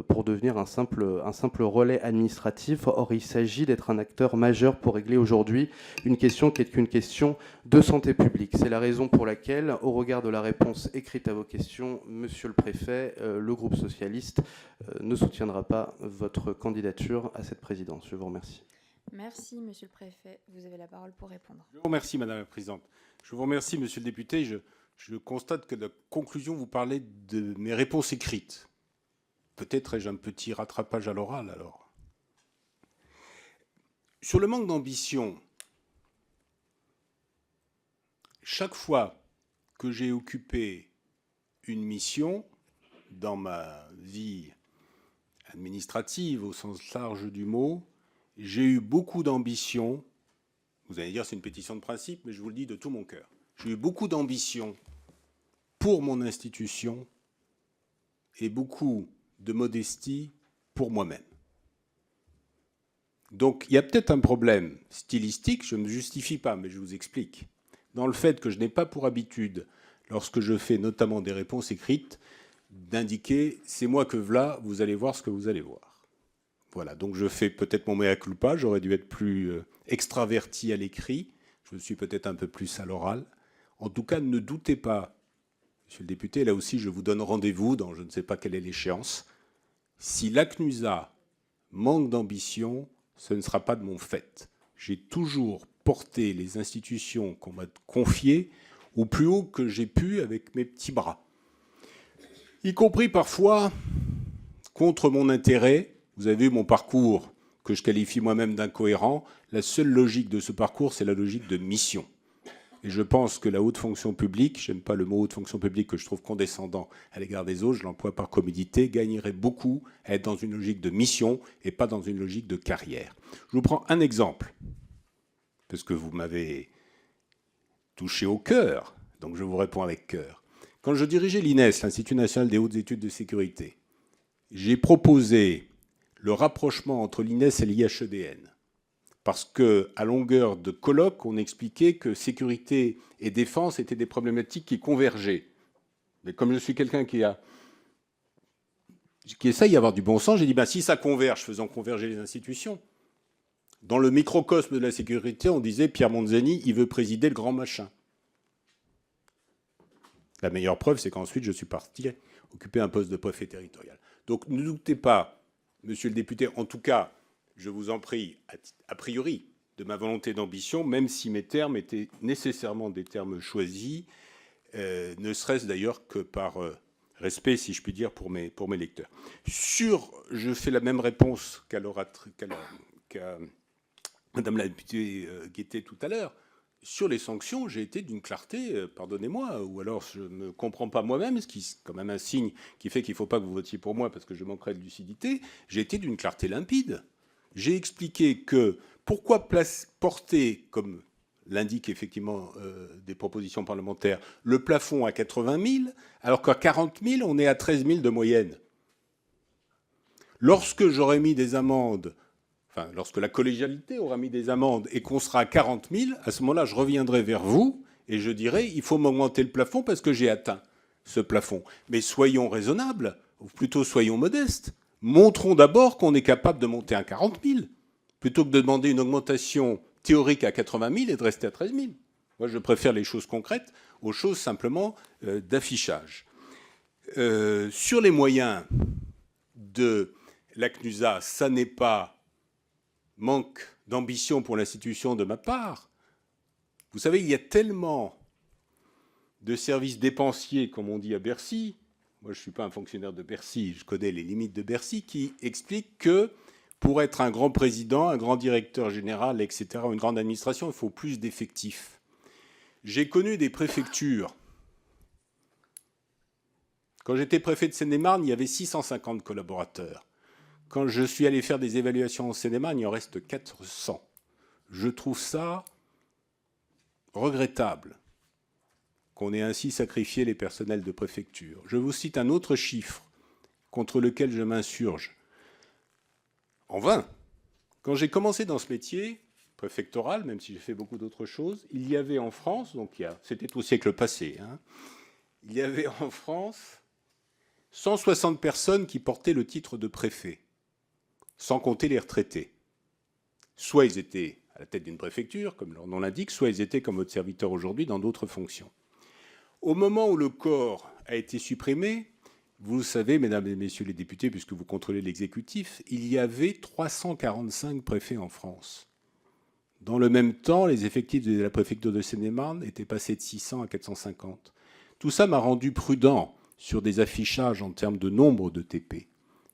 G: pour devenir un simple relais administratif. Or, il s'agit d'être un acteur majeur pour régler aujourd'hui une question qui est une question de santé publique. C'est la raison pour laquelle, au regard de la réponse écrite à vos questions, Monsieur le Préfet, le groupe socialiste ne soutiendra pas votre candidature à cette présidence. Je vous remercie.
A: Merci, Monsieur le Préfet. Vous avez la parole pour répondre.
C: Je vous remercie, Madame la Présidente. Je vous remercie, Monsieur le député. Je constate que de la conclusion, vous parlez de mes réponses écrites. Peut-être ai-je un petit rattrapage à l'oral, alors. Sur le manque d'ambition, chaque fois que j'ai occupé une mission dans ma vie administrative, au sens large du mot, j'ai eu beaucoup d'ambition. Vous allez dire c'est une pétition de principe, mais je vous le dis de tout mon cœur. J'ai eu beaucoup d'ambition pour mon institution et beaucoup de modestie pour moi-même. Donc il y a peut-être un problème stylistique, je ne me justifie pas, mais je vous explique, dans le fait que je n'ai pas pour habitude, lorsque je fais notamment des réponses écrites, d'indiquer « c'est moi que v'là, vous allez voir ce que vous allez voir ». Voilà, donc je fais peut-être mon mea culpa, j'aurais dû être plus extraverti à l'écrit, je suis peut-être un peu plus à l'oral. En tout cas, ne doutez pas, Monsieur le député, là aussi je vous donne rendez-vous dans je ne sais pas quelle est l'échéance. Si la CNUSA manque d'ambition, ce ne sera pas de mon fait. J'ai toujours porté les institutions qu'on m'a confiées au plus haut que j'ai pu avec mes petits bras. Y compris parfois contre mon intérêt. Vous avez vu mon parcours que je qualifie moi-même d'incohérent. La seule logique de ce parcours, c'est la logique de mission. Et je pense que la haute fonction publique, j'aime pas le mot haute fonction publique que je trouve condescendant à l'égard des autres, je l'emploie par commodité, gagnerait beaucoup à être dans une logique de mission et pas dans une logique de carrière. Je vous prends un exemple, parce que vous m'avez touché au cœur, donc je vous réponds avec cœur. Quand je dirigeais l'INES, l'Institut national des hautes études de sécurité, j'ai proposé le rapprochement entre l'INES et l'IHEDN. Parce qu'à longueur de colloques, on expliquait que sécurité et défense étaient des problématiques qui convergeaient. Mais comme je suis quelqu'un qui essaye d'avoir du bon sens, j'ai dit si ça converge, faisons converger les institutions. Dans le microcosme de la sécurité, on disait Pierre Monzani, il veut présider le grand machin. La meilleure preuve, c'est qu'ensuite, je suis parti occuper un poste de préfet territorial. Donc ne doutez pas, monsieur le député, en tout cas, je vous en prie, a priori, de ma volonté d'ambition, même si mes termes étaient nécessairement des termes choisis, ne serait-ce d'ailleurs que par respect, si je puis dire, pour mes lecteurs. Je fais la même réponse qu'à Madame la députée Guettet tout à l'heure. Sur les sanctions, j'ai été d'une clarté, pardonnez-moi, ou alors je ne me comprends pas moi-même, ce qui est quand même un signe qui fait qu'il ne faut pas que vous votiez pour moi parce que je manquerai de lucidité. J'ai été d'une clarté limpide. J'ai expliqué que pourquoi porter, comme l'indiquent effectivement des propositions parlementaires, le plafond à 80 000, alors qu'à 40 000, on est à 13 000 de moyenne. Lorsque j'aurai mis des amendes, enfin, lorsque la collégialité aura mis des amendes et qu'on sera à 40 000, à ce moment-là, je reviendrai vers vous et je dirai il faut m'augmenter le plafond parce que j'ai atteint ce plafond. Mais soyons raisonnables, ou plutôt soyons modestes. Montrons d'abord qu'on est capable de monter à 40 000, plutôt que de demander une augmentation théorique à 80 000 et de rester à 13 000. Moi, je préfère les choses concrètes aux choses simplement d'affichage. Sur les moyens de la CNUSA, ça n'est pas manque d'ambition pour l'institution de ma part. Vous savez, il y a tellement de services dépensiers, comme on dit à Bercy, moi je ne suis pas un fonctionnaire de Bercy, je connais les limites de Bercy, qui expliquent que pour être un grand président, un grand directeur général, etc., une grande administration, il faut plus d'effectifs. J'ai connu des préfectures. Quand j'étais préfet de Seine-et-Marne, il y avait 650 collaborateurs. Quand je suis allé faire des évaluations en Seine-et-Marne, il en reste 400. Je trouve ça regrettable qu'on ait ainsi sacrifié les personnels de préfecture. Je vous cite un autre chiffre contre lequel je m'insurge. En vain. Quand j'ai commencé dans ce métier préfectoral, même si j'ai fait beaucoup d'autres choses, il y avait en France, donc c'était au siècle passé, il y avait en France 160 personnes qui portaient le titre de préfet, sans compter les retraités. Soit ils étaient à la tête d'une préfecture, comme leur nom l'indique, soit ils étaient comme votre serviteur aujourd'hui dans d'autres fonctions. Au moment où le corps a été supprimé, vous le savez, mesdames et messieurs les députés, puisque vous contrôlez l'exécutif, il y avait 345 préfets en France. Dans le même temps, les effectifs de la préfecture de Seine-et-Marne étaient passés de 600 à 450. Tout ça m'a rendu prudent sur des affichages en termes de nombre de TP.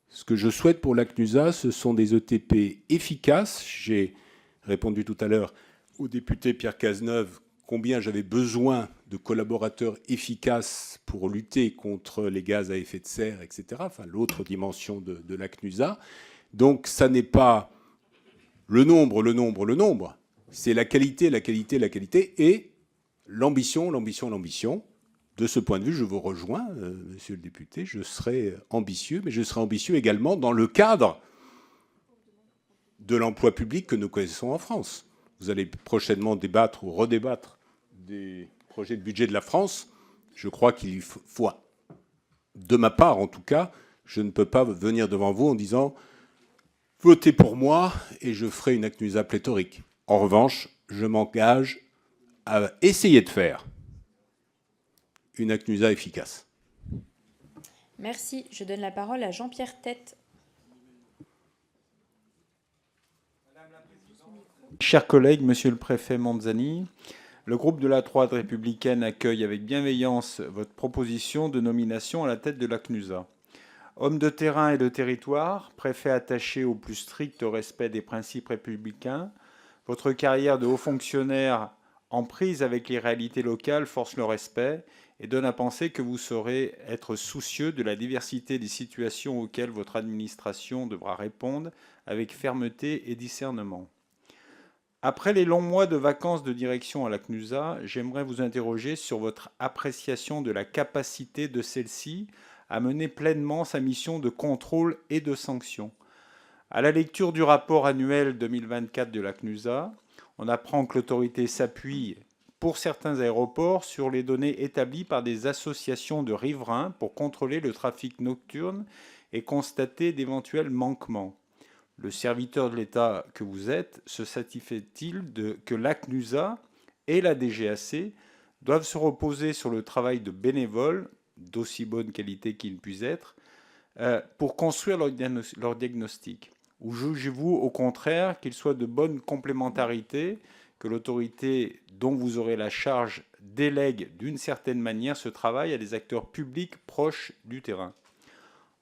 C: Ce que je souhaite pour la CNUSA, ce sont des ETP efficaces. J'ai répondu tout à l'heure au député Pierre Cazeneuve combien j'avais besoin de collaborateurs efficaces pour lutter contre les gaz à effet de serre, etc. Enfin, l'autre dimension de la CNUSA. Donc, ça n'est pas le nombre. C'est la qualité et l'ambition. De ce point de vue, je vous rejoins, monsieur le député, je serai ambitieux, mais je serai ambitieux également dans le cadre de l'emploi public que nous connaissons en France. Vous allez prochainement débattre ou redébattre des projets de budget de la France. Je crois qu'il faut, de ma part en tout cas, je ne peux pas venir devant vous en disant « votez pour moi et je ferai une CNUSA pléthorique ». En revanche, je m'engage à essayer de faire une CNUSA efficace.
A: Merci. Je donne la parole à Jean-Pierre Tête.
H: Chers collègues, monsieur le préfet Monzani, le groupe de la droite républicaine accueille avec bienveillance votre proposition de nomination à la tête de la CNUSA. Homme de terrain et de territoire, préfet attaché au plus strict respect des principes républicains, votre carrière de haut fonctionnaire en prise avec les réalités locales force le respect et donne à penser que vous saurez être soucieux de la diversité des situations auxquelles votre administration devra répondre avec fermeté et discernement. Après les longs mois de vacances de direction à la CNUSA, j'aimerais vous interroger sur votre appréciation de la capacité de celle-ci à mener pleinement sa mission de contrôle et de sanction. À la lecture du rapport annuel 2024 de la CNUSA, on apprend que l'autorité s'appuie pour certains aéroports sur les données établies par des associations de riverains pour contrôler le trafic nocturne et constater d'éventuels manquements. le serviteur de l'État que vous êtes se satisfait-il que l'ACNUSA et la DGAC doivent se reposer sur le travail de bénévoles, d'aussi bonne qualité qu'il puisse être, pour construire leur diagnostic? Ou jugez-vous au contraire qu'il soit de bonne complémentarité, que l'autorité dont vous aurez la charge délègue d'une certaine manière ce travail à des acteurs publics proches du terrain?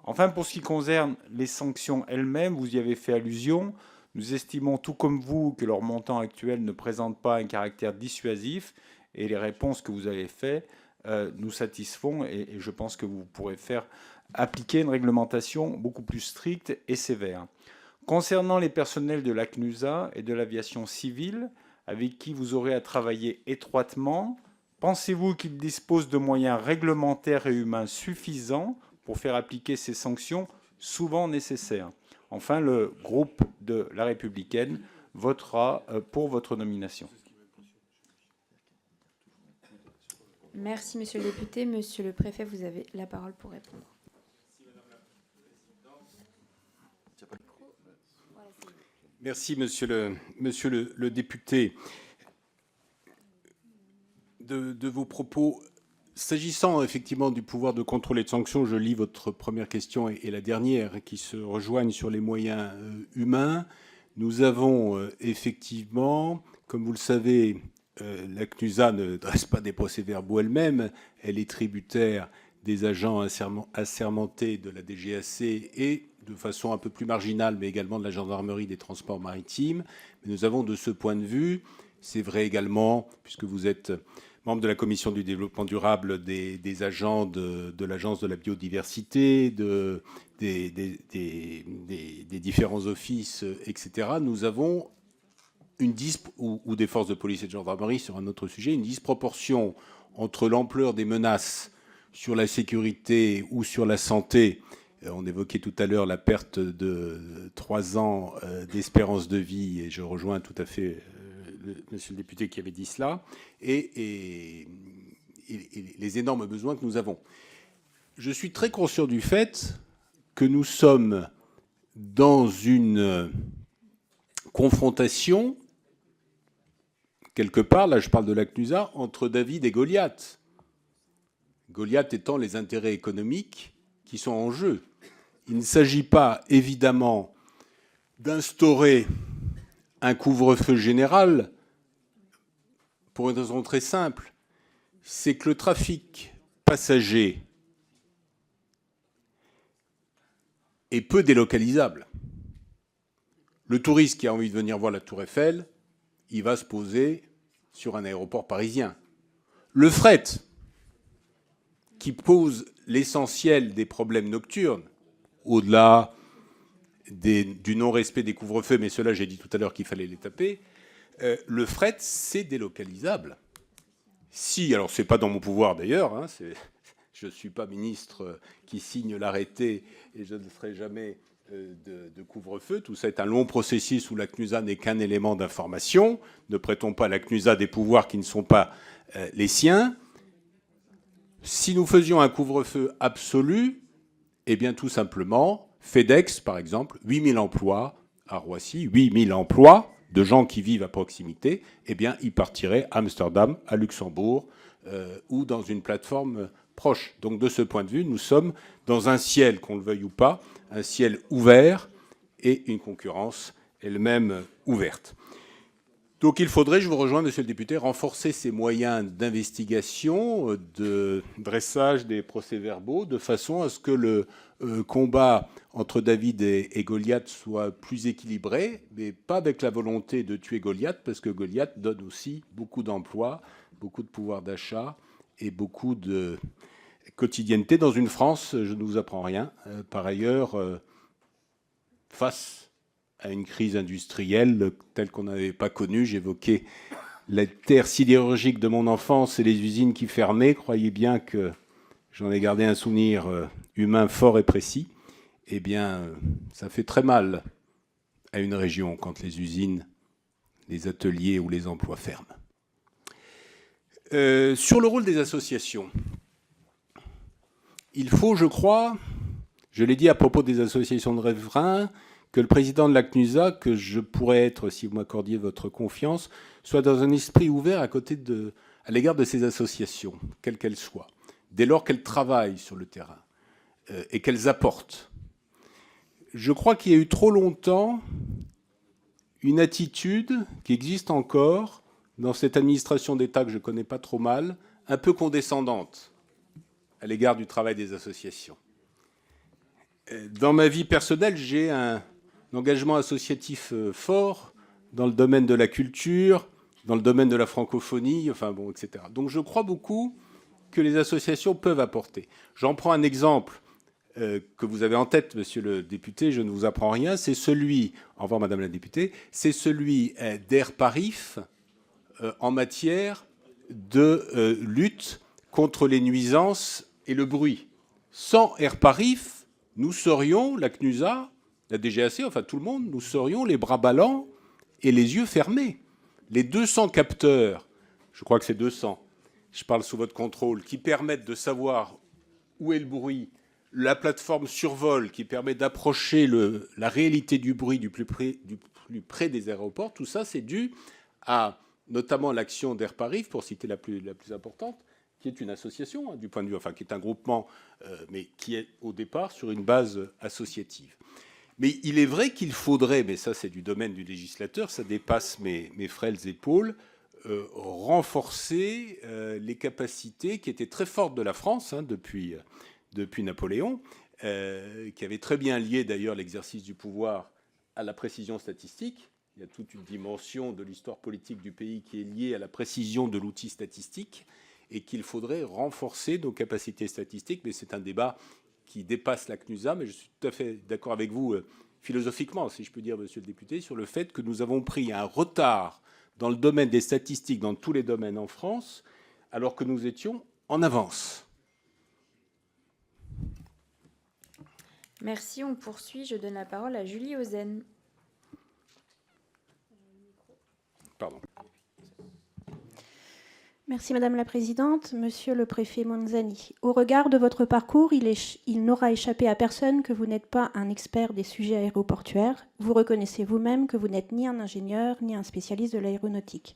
H: Enfin, pour ce qui concerne les sanctions elles-mêmes, vous y avez fait allusion. Nous estimons, tout comme vous, que leur montant actuel ne présente pas un caractère dissuasif, et les réponses que vous avez faites nous satisfont, et je pense que vous pourrez faire appliquer une réglementation beaucoup plus stricte et sévère. Concernant les personnels de l'ACNUSA et de l'aviation civile, avec qui vous aurez à travailler étroitement, pensez-vous qu'ils disposent de moyens réglementaires et humains suffisants pour faire appliquer ces sanctions souvent nécessaires? Enfin, le groupe de La Républicaine votera pour votre nomination.
A: Merci, monsieur le député. Monsieur le préfet, vous avez la parole pour répondre.
C: Merci, monsieur le député. De vos propos, s'agissant effectivement du pouvoir de contrôle et de sanction, je lis votre première question et la dernière qui se rejoignent sur les moyens humains. Nous avons effectivement, comme vous le savez, la CNUSA ne dresse pas des procès-verbaux elle-même. Elle est tributaire des agents assermentés de la DGAC et de façon un peu plus marginale, mais également de la gendarmerie des transports maritimes. Mais nous avons de ce point de vue, c'est vrai également, puisque vous êtes membre de la commission du développement durable, des agents de l'agence de la biodiversité, des différents offices, etc. Nous avons ou des forces de police et de gendarmerie sur un autre sujet, une disproportion entre l'ampleur des menaces sur la sécurité ou sur la santé. On évoquait tout à l'heure la perte de 3 ans d'espérance de vie, et je rejoins tout à fait monsieur le député qui avait dit cela, et les énormes besoins que nous avons. Je suis très conscient du fait que nous sommes dans une confrontation, quelque part, là je parle de la CNUSA, entre David et Goliath. Goliath étant les intérêts économiques qui sont en jeu. Il ne s'agit pas, évidemment, d'instaurer un couvre-feu général pour une raison très simple. C'est que le trafic passager est peu délocalisable. Le touriste qui a envie de venir voir la Tour Eiffel, il va se poser sur un aéroport parisien. Le fret, qui pose l'essentiel des problèmes nocturnes, au-delà du non-respect des couvre-feux, mais cela, j'ai dit tout à l'heure qu'il fallait les taper, le fret, c'est délocalisable. Si, alors c'est pas dans mon pouvoir d'ailleurs, hein, je ne suis pas ministre qui signe l'arrêté et je ne ferai jamais de couvre-feu. Tout ça est un long processus où la CNUSA n'est qu'un élément d'information. Ne prêtons pas à la CNUSA des pouvoirs qui ne sont pas les siens. Si nous faisions un couvre-feu absolu, eh bien tout simplement, FedEx, par exemple, 8000 emplois à Roissy, 8000 emplois de gens qui vivent à proximité, eh bien ils partiraient à Amsterdam, à Luxembourg ou dans une plateforme proche. Donc de ce point de vue, nous sommes dans un ciel, qu'on le veuille ou pas, un ciel ouvert et une concurrence elle-même ouverte. Donc il faudrait, je vous rejoins, monsieur le député, renforcer ces moyens d'investigation, de dressage des procès-verbaux, de façon à ce que le combat entre David et Goliath soit plus équilibré, mais pas avec la volonté de tuer Goliath, parce que Goliath donne aussi beaucoup d'emplois, beaucoup de pouvoir d'achat et beaucoup de quotidienneté dans une France, je ne vous apprends rien, par ailleurs, face à une crise industrielle telle qu'on n'avait pas connue. J'évoquais la terre sidérurgique de mon enfance et les usines qui fermaient. Croyez bien que j'en ai gardé un souvenir humain fort et précis. Eh bien, ça fait très mal à une région quand les usines, les ateliers ou les emplois ferment. Sur le rôle des associations, il faut, je crois, je l'ai dit à propos des associations de riverains, que le président de la CNUSA, que je pourrais être, si vous m'accordiez votre confiance, soit dans un esprit ouvert à l'égard de ces associations, quelles qu'elles soient, dès lors qu'elles travaillent sur le terrain et qu'elles apportent. Je crois qu'il y a eu trop longtemps une attitude qui existe encore dans cette administration d'État que je ne connais pas trop mal, un peu condescendante à l'égard du travail des associations. Dans ma vie personnelle, j'ai un engagement associatif fort dans le domaine de la culture, dans le domaine de la francophonie, enfin bon, etc. Donc je crois beaucoup que les associations peuvent apporter. J'en prends un exemple que vous avez en tête, monsieur le député, je ne vous apprends rien, c'est celui, au revoir madame la députée, c'est celui d'Airparif en matière de lutte contre les nuisances et le bruit. Sans Airparif, nous serions, la CNUSA, la DGAC, enfin tout le monde, nous serions les bras ballants et les yeux fermés. Les 200 capteurs, je crois que c'est 200, je parle sous votre contrôle, qui permettent de savoir où est le bruit, la plateforme Survol qui permet d'approcher la réalité du bruit du plus près des aéroports, tout ça c'est dû à notamment l'action d'Airparif, pour citer la plus importante, qui est une association, du point de vue, enfin qui est un groupement, mais qui est au départ sur une base associative. Mais il est vrai qu'il faudrait, mais ça c'est du domaine du législateur, ça dépasse mes frêles épaules, renforcer les capacités qui étaient très fortes de la France depuis Napoléon, qui avait très bien lié d'ailleurs l'exercice du pouvoir à la précision statistique. Il y a toute une dimension de l'histoire politique du pays qui est liée à la précision de l'outil statistique et qu'il faudrait renforcer nos capacités statistiques. Mais c'est un débat qui dépasse la CNUSA, mais je suis tout à fait d'accord avec vous, philosophiquement, si je peux dire, monsieur le député, sur le fait que nous avons pris un retard dans le domaine des statistiques, dans tous les domaines en France, alors que nous étions en avance.
A: Merci, on poursuit. Je donne la parole à Julie Ozen.
C: Pardon.
I: Merci Madame la Présidente. Monsieur le Préfet Monzani, au regard de votre parcours, il n'aura échappé à personne que vous n'êtes pas un expert des sujets aéroportuaires. Vous reconnaissez vous-même que vous n'êtes ni un ingénieur, ni un spécialiste de l'aéronautique.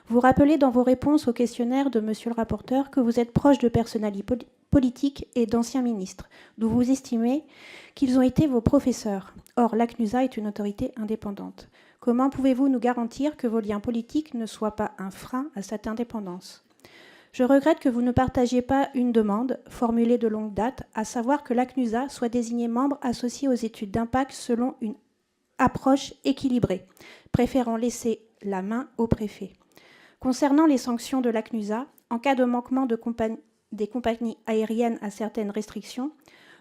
I: Vous rappelez dans vos réponses au questionnaire de Monsieur le rapporteur que vous êtes proche de personnalités politiques et d'anciens ministres, d'où vous estimez qu'ils ont été vos professeurs. Or, la CNUSA est une autorité indépendante. Comment pouvez-vous nous garantir que vos liens politiques ne soient pas un frein à cette indépendance ? Je regrette que vous ne partagiez pas une demande, formulée de longue date, à savoir que la CNUSA soit désignée membre associé aux études d'impact selon une approche équilibrée, préférant laisser la main au préfet. Concernant les sanctions de la CNUSA, en cas de manquement des compagnies aériennes à certaines restrictions,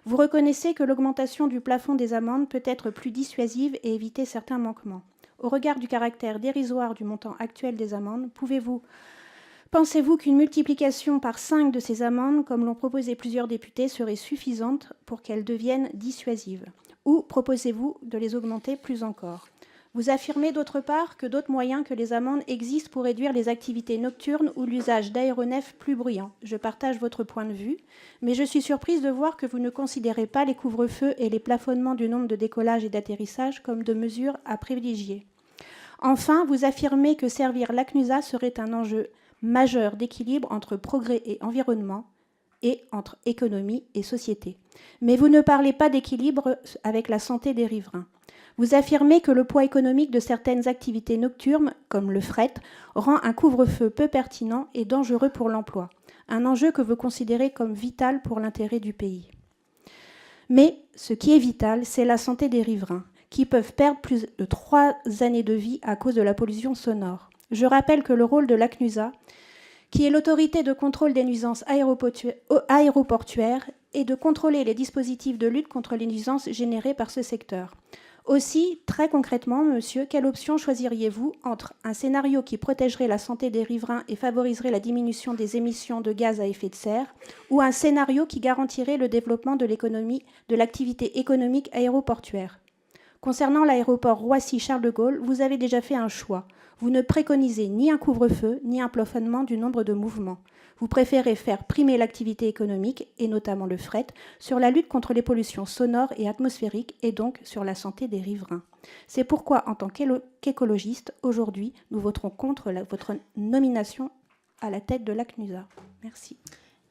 I: vous reconnaissez que l'augmentation du plafond des amendes peut être plus dissuasive et éviter certains manquements. Au regard du caractère dérisoire du montant actuel des amendes, pensez-vous qu'une multiplication par 5 de ces amendes, comme l'ont proposé plusieurs députés, serait suffisante pour qu'elles deviennent dissuasives ? Ou proposez-vous de les augmenter plus encore ? Vous affirmez d'autre part que d'autres moyens que les amendes existent pour réduire les activités nocturnes ou l'usage d'aéronefs plus bruyants. Je partage votre point de vue, mais je suis surprise de voir que vous ne considérez pas les couvre-feux et les plafonnements du nombre de décollages et d'atterrissages comme de mesures à privilégier. Enfin, vous affirmez que servir la CNUSA serait un enjeu majeur d'équilibre entre progrès et environnement et entre économie et société. Mais vous ne parlez pas d'équilibre avec la santé des riverains. Vous affirmez que le poids économique de certaines activités nocturnes, comme le fret, rend un couvre-feu peu pertinent et dangereux pour l'emploi, un enjeu que vous considérez comme vital pour l'intérêt du pays. Mais ce qui est vital, c'est la santé des riverains, qui peuvent perdre plus de 3 années de vie à cause de la pollution sonore. Je rappelle que le rôle de la CNUSA, qui est l'autorité de contrôle des nuisances aéroportuaires, est de contrôler les dispositifs de lutte contre les nuisances générées par ce secteur. Aussi, très concrètement, monsieur, quelle option choisiriez-vous entre un scénario qui protégerait la santé des riverains et favoriserait la diminution des émissions de gaz à effet de serre, ou un scénario qui garantirait le développement de l'économie, de l'activité économique aéroportuaire ? Concernant l'aéroport Roissy-Charles de Gaulle, vous avez déjà fait un choix. Vous ne préconisez ni un couvre-feu, ni un plafonnement du nombre de mouvements. Vous préférez faire primer l'activité économique, et notamment le fret, sur la lutte contre les pollutions sonores et atmosphériques, et donc sur la santé des riverains. C'est pourquoi, en tant qu'écologiste, aujourd'hui, nous voterons contre votre nomination à la tête de la CNUSA. Merci.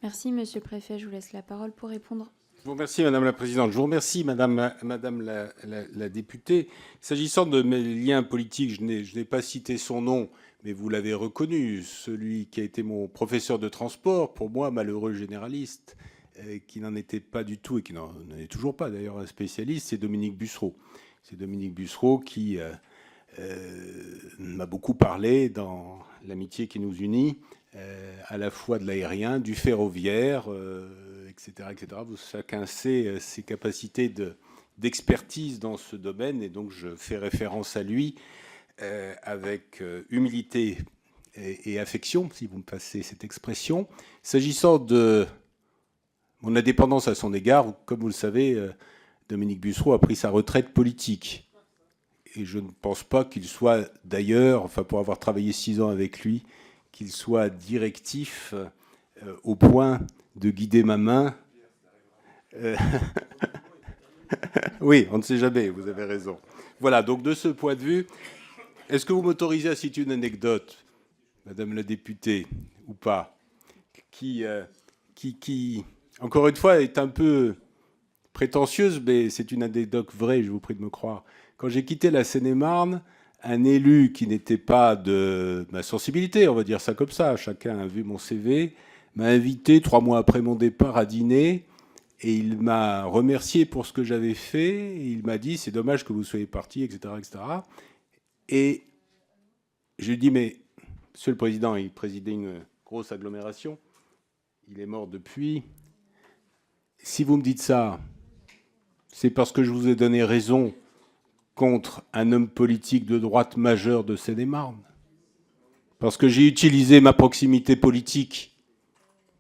A: Merci, Monsieur le Préfet. Je vous laisse la parole pour répondre.
C: Je vous remercie, Madame la Présidente. Je vous remercie, Madame la députée. S'agissant de mes liens politiques, je n'ai pas cité son nom, mais vous l'avez reconnu, celui qui a été mon professeur de transport, pour moi, malheureux généraliste, qui n'en était pas du tout, et qui n'en est toujours pas d'ailleurs un spécialiste, c'est Dominique Bussereau. C'est Dominique Bussereau qui m'a beaucoup parlé dans l'amitié qui nous unit, à la fois de l'aérien, du ferroviaire, etc., etc. Chacun sait ses capacités d'expertise dans ce domaine, et donc je fais référence à lui avec humilité et affection, si vous me passez cette expression. S'agissant de mon indépendance à son égard, comme vous le savez, Dominique Bussereau a pris sa retraite politique. Et je ne pense pas qu'il soit d'ailleurs, enfin pour avoir travaillé 6 ans avec lui, qu'il soit directif au point de guider ma main. Oui, on ne sait jamais, vous avez raison. Voilà, donc de ce point de vue, est-ce que vous m'autorisez à citer une anecdote, Madame la députée, ou pas, qui, encore une fois, est un peu prétentieuse, mais c'est une anecdote vraie, je vous prie de me croire. Quand j'ai quitté la Seine-et-Marne, un élu qui n'était pas de ma sensibilité, on va dire ça comme ça, chacun a vu mon CV, m'a invité 3 mois après mon départ à dîner, et il m'a remercié pour ce que j'avais fait, et il m'a dit « c'est dommage que vous soyez parti, etc. etc. » Et je lui ai dit « mais, Monsieur le Président, il présidait une grosse agglomération, il est mort depuis, si vous me dites ça, c'est parce que je vous ai donné raison contre un homme politique de droite majeur de Seine-et-Marne. Parce que j'ai utilisé ma proximité politique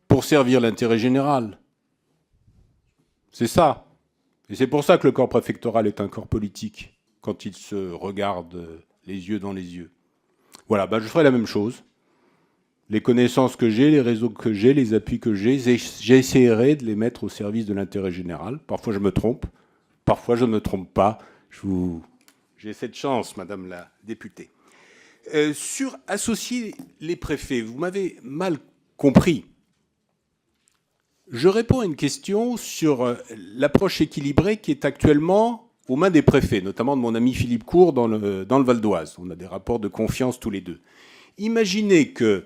C: pour servir l'intérêt général. C'est ça. Et c'est pour ça que le corps préfectoral est un corps politique, quand il se regarde les yeux dans les yeux. Voilà, je ferai la même chose. Les connaissances que j'ai, les réseaux que j'ai, les appuis que j'essaierai de les mettre au service de l'intérêt général. Parfois je me trompe, parfois je ne me trompe pas. J'ai cette chance, Madame la députée. Sur associer les préfets, vous m'avez mal compris. Je réponds à une question sur l'approche équilibrée qui est actuellement aux mains des préfets, notamment de mon ami Philippe Court dans le Val d'Oise. On a des rapports de confiance tous les deux. Imaginez que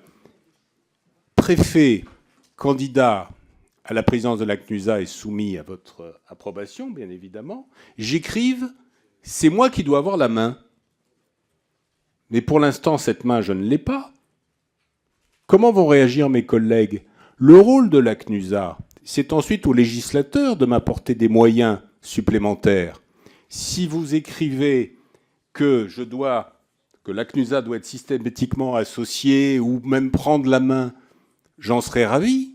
C: préfet candidat à la présidence de la CNUSA est soumis à votre approbation, bien évidemment, j'écrive « c'est moi qui dois avoir la main ». Mais pour l'instant, cette main, je ne l'ai pas. Comment vont réagir mes collègues ? Le rôle de la CNUSA, c'est ensuite au législateur de m'apporter des moyens supplémentaires. Si vous écrivez que la CNUSA doit être systématiquement associée ou même prendre la main, j'en serais ravi.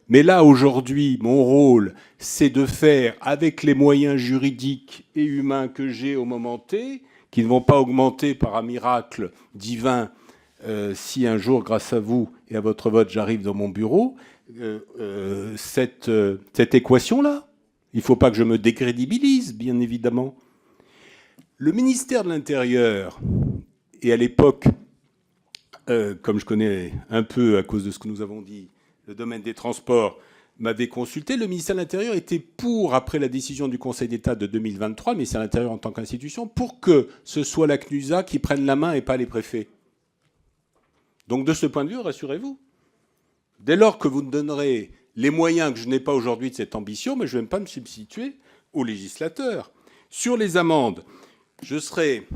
C: Mais là, aujourd'hui, mon rôle, c'est de faire avec les moyens juridiques et humains que j'ai au moment T, qui ne vont pas augmenter par un miracle divin si un jour, grâce à vous et à votre vote, j'arrive dans mon bureau, cette équation-là. Il ne faut pas que je me décrédibilise, bien évidemment. Le ministère de l'Intérieur, et à l'époque, comme je connais un peu à cause de ce que nous avons dit, le domaine des transports, m'avait consulté. Le ministère de l'Intérieur était pour, après la décision du Conseil d'État de 2023, le ministère de l'Intérieur en tant qu'institution, pour que ce soit la CNUSA qui prenne la main et pas les préfets. Donc de ce point de vue, rassurez-vous, dès lors que vous me donnerez les moyens que je n'ai pas aujourd'hui de cette ambition, mais je ne vais pas me substituer au législateur. Sur les amendes, je serais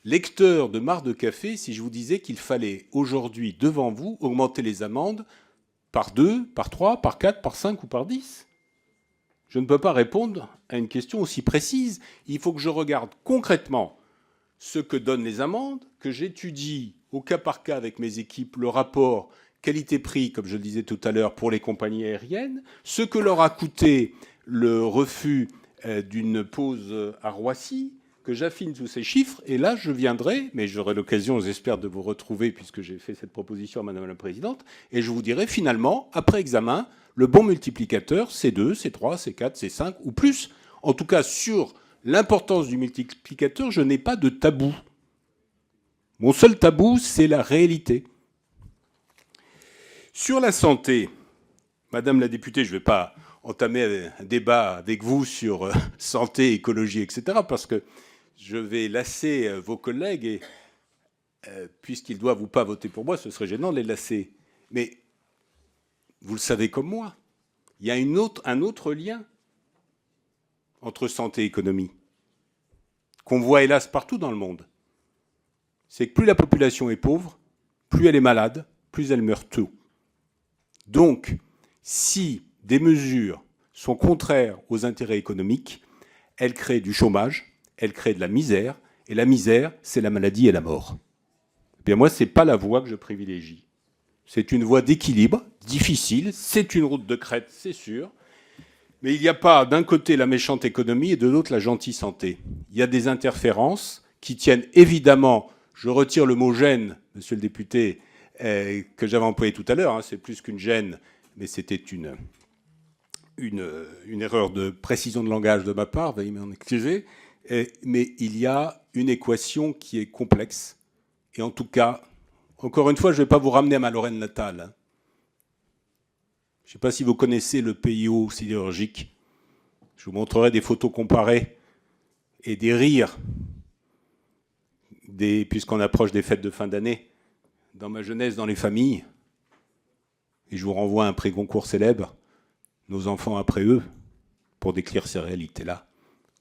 C: lecteur de marc de café si je vous disais qu'il fallait aujourd'hui, devant vous, augmenter les amendes par 2, par 3, par 4, par 5 ou par 10. Je ne peux pas répondre à une question aussi précise. Il faut que je regarde concrètement ce que donnent les amendes, que j'étudie au cas par cas avec mes équipes le rapport qualité-prix, comme je le disais tout à l'heure, pour les compagnies aériennes, ce que leur a coûté le refus d'une pause à Roissy, que j'affine tous ces chiffres, et là, je viendrai, mais j'aurai l'occasion, j'espère, de vous retrouver, puisque j'ai fait cette proposition à Madame la Présidente, et je vous dirai finalement, après examen, le bon multiplicateur, c'est 2, c'est 3, c'est 4, c'est 5, ou plus. En tout cas, sur l'importance du multiplicateur, je n'ai pas de tabou. Mon seul tabou, c'est la réalité. Sur la santé, Madame la députée, je ne vais pas entamer un débat avec vous sur santé, écologie, etc., parce que je vais lasser vos collègues, et puisqu'ils doivent ou pas voter pour moi, ce serait gênant de les lasser. Mais vous le savez comme moi, il y a un autre lien entre santé et économie, qu'on voit hélas partout dans le monde. C'est que plus la population est pauvre, plus elle est malade, plus elle meurt tôt. Donc, si des mesures sont contraires aux intérêts économiques, elles créent du chômage, elles créent de la misère, et la misère, c'est la maladie et la mort. Eh bien moi, ce n'est pas la voie que je privilégie. C'est une voie d'équilibre, difficile, c'est une route de crête, c'est sûr, mais il n'y a pas d'un côté la méchante économie et de l'autre la gentille santé. Il y a des interférences qui tiennent évidemment, je retire le mot gêne, monsieur le député, que j'avais employé tout à l'heure, c'est plus qu'une gêne, mais c'était une erreur de précision de langage de ma part, veuillez m'en excuser, mais il y a une équation qui est complexe, et en tout cas, encore une fois, je ne vais pas vous ramener à ma Lorraine natale. Je ne sais pas si vous connaissez le PIO sidérurgique. Je vous montrerai des photos comparées et des rires, puisqu'on approche des fêtes de fin d'année, dans ma jeunesse, dans les familles. Et je vous renvoie à un pré-concours célèbre, Nos enfants après eux, pour décrire ces réalités-là.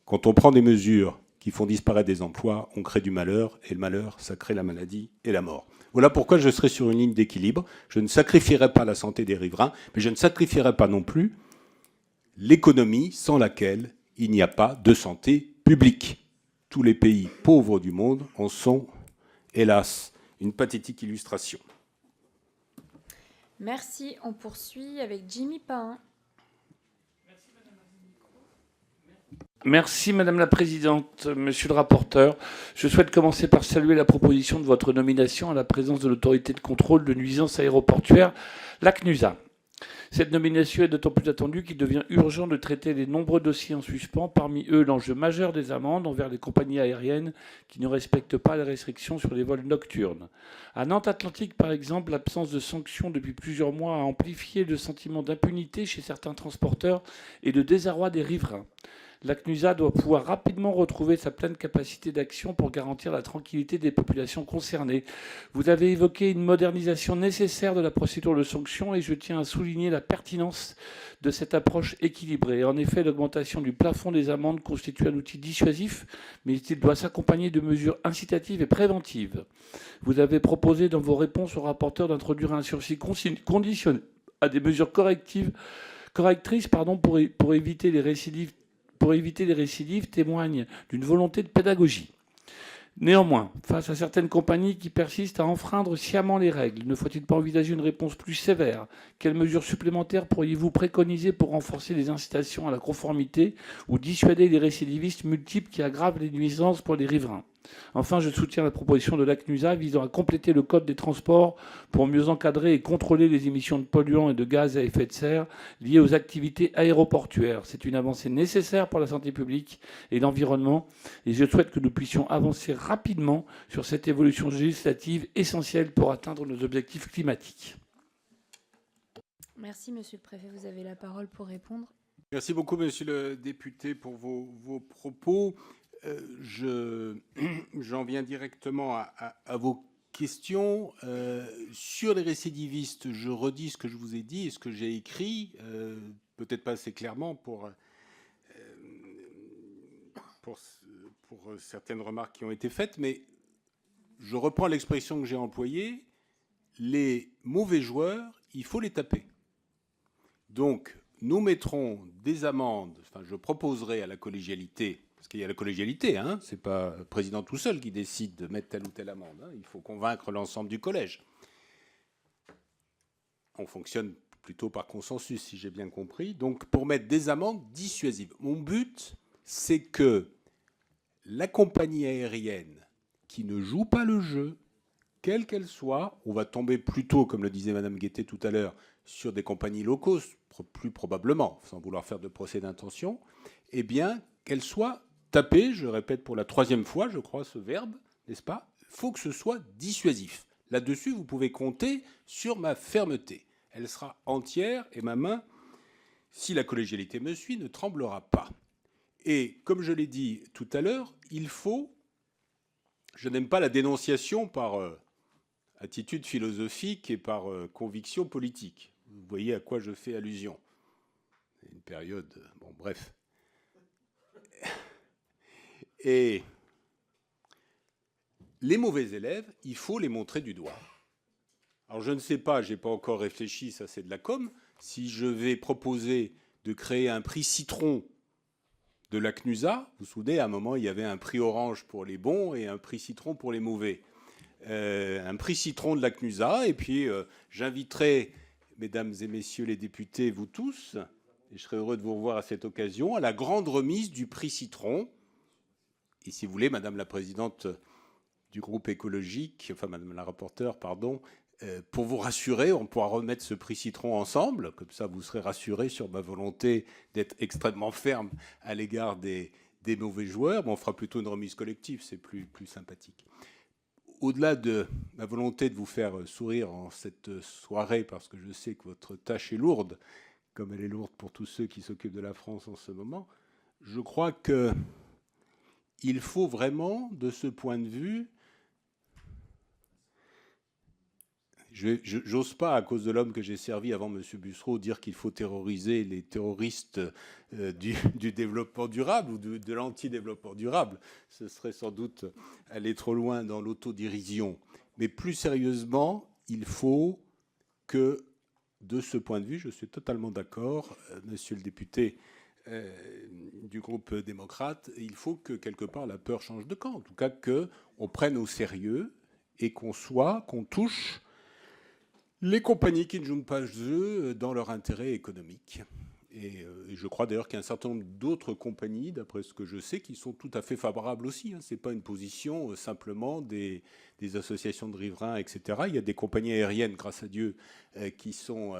C: Quand on prend des mesures qui font disparaître des emplois, on crée du malheur, et le malheur, ça crée la maladie et la mort. Voilà pourquoi je serai sur une ligne d'équilibre. Je ne sacrifierai pas la santé des riverains, mais je ne sacrifierai pas non plus l'économie sans laquelle il n'y a pas de santé publique. Tous les pays pauvres du monde en sont, hélas, une pathétique illustration.
A: Merci. On poursuit avec Jimmy Pain.
J: Merci Madame la Présidente, Monsieur le rapporteur. Je souhaite commencer par saluer la proposition de votre nomination à la présidence de l'autorité de contrôle de nuisances aéroportuaires, la CNUSA. Cette nomination est d'autant plus attendue qu'il devient urgent de traiter les nombreux dossiers en suspens, parmi eux l'enjeu majeur des amendes envers les compagnies aériennes qui ne respectent pas les restrictions sur les vols nocturnes. À Nantes-Atlantique, par exemple, l'absence de sanctions depuis plusieurs mois a amplifié le sentiment d'impunité chez certains transporteurs et de désarroi des riverains. La CNUSA doit pouvoir rapidement retrouver sa pleine capacité d'action pour garantir la tranquillité des populations concernées. Vous avez évoqué une modernisation nécessaire de la procédure de sanction et je tiens à souligner la pertinence de cette approche équilibrée. En effet, l'augmentation du plafond des amendes constitue un outil dissuasif, mais il doit s'accompagner de mesures incitatives et préventives. Vous avez proposé dans vos réponses au rapporteur d'introduire un sursis conditionné à des mesures correctrices pour éviter les récidives témoigne d'une volonté de pédagogie. Néanmoins, face à certaines compagnies qui persistent à enfreindre sciemment les règles, ne faut-il pas envisager une réponse plus sévère ? Quelles mesures supplémentaires pourriez-vous préconiser pour renforcer les incitations à la conformité ou dissuader les récidivistes multiples qui aggravent les nuisances pour les riverains ? Enfin, je soutiens la proposition de la CNUSA visant à compléter le code des transports pour mieux encadrer et contrôler les émissions de polluants et de gaz à effet de serre liées aux activités aéroportuaires. C'est une avancée nécessaire pour la santé publique et l'environnement et je souhaite que nous puissions avancer rapidement sur cette évolution législative essentielle pour atteindre nos objectifs climatiques.
A: Merci, Monsieur le Préfet. Vous avez la parole pour répondre.
C: Merci beaucoup, Monsieur le député, pour vos propos. J'en viens directement à vos questions. Sur les récidivistes, je redis ce que je vous ai dit et ce que j'ai écrit, peut-être pas assez clairement pour certaines remarques qui ont été faites, mais je reprends l'expression que j'ai employée, les mauvais joueurs, il faut les taper. Donc, nous mettrons des amendes, enfin, je proposerai à la collégialité, parce qu'il y a la collégialité, ce n'est pas le président tout seul qui décide de mettre telle ou telle amende, il faut convaincre l'ensemble du collège. On fonctionne plutôt par consensus, si j'ai bien compris, donc pour mettre des amendes dissuasives. Mon but, c'est que la compagnie aérienne qui ne joue pas le jeu, quelle qu'elle soit, on va tomber plutôt, comme le disait Madame Guettet tout à l'heure, sur des compagnies low cost, plus probablement, sans vouloir faire de procès d'intention, eh bien, qu'elle soit tapée, je répète pour la 3e fois, je crois, ce verbe, n'est-ce pas? Il faut que ce soit dissuasif. Là-dessus, vous pouvez compter sur ma fermeté. Elle sera entière et ma main, si la collégialité me suit, ne tremblera pas. Et comme je l'ai dit tout à l'heure, il faut... Je n'aime pas la dénonciation par attitude philosophique et par conviction politique. Vous voyez à quoi je fais allusion. Une période... Bon, bref. Et les mauvais élèves, il faut les montrer du doigt. Alors je ne sais pas, je n'ai pas encore réfléchi, ça c'est de la com, si je vais proposer de créer un prix citron de la CNUSA. Vous vous souvenez, à un moment, il y avait un prix orange pour les bons et un prix citron pour les mauvais. Un prix citron de la CNUSA, et puis j'inviterai, mesdames et messieurs les députés, vous tous, et je serai heureux de vous revoir à cette occasion, à la grande remise du prix citron. Et si vous voulez, Madame la Présidente du groupe écologique, enfin Madame la rapporteure, pardon, pour vous rassurer, on pourra remettre ce prix citron ensemble, comme ça vous serez rassurés sur ma volonté d'être extrêmement ferme à l'égard des mauvais joueurs. Bon, on fera plutôt une remise collective, c'est plus sympathique. Au-delà de ma volonté de vous faire sourire en cette soirée, parce que je sais que votre tâche est lourde, comme elle est lourde pour tous ceux qui s'occupent de la France en ce moment, je crois qu'il faut vraiment, de ce point de vue, j'ose pas, à cause de l'homme que j'ai servi avant M. Bussereau, dire qu'il faut terroriser les terroristes du développement durable ou de l'anti-développement durable. Ce serait sans doute aller trop loin dans l'autodérision. Mais plus sérieusement, il faut que, de ce point de vue, je suis totalement d'accord, monsieur le député du groupe démocrate, il faut que, quelque part, la peur change de camp. En tout cas, qu'on prenne au sérieux et qu'on touche les compagnies qui ne jouent pas le jeu dans leur intérêt économique. Et je crois d'ailleurs qu'il y a un certain nombre d'autres compagnies, d'après ce que je sais, qui sont tout à fait favorables aussi. Ce n'est pas une position simplement des associations de riverains, etc. Il y a des compagnies aériennes, grâce à Dieu, qui sont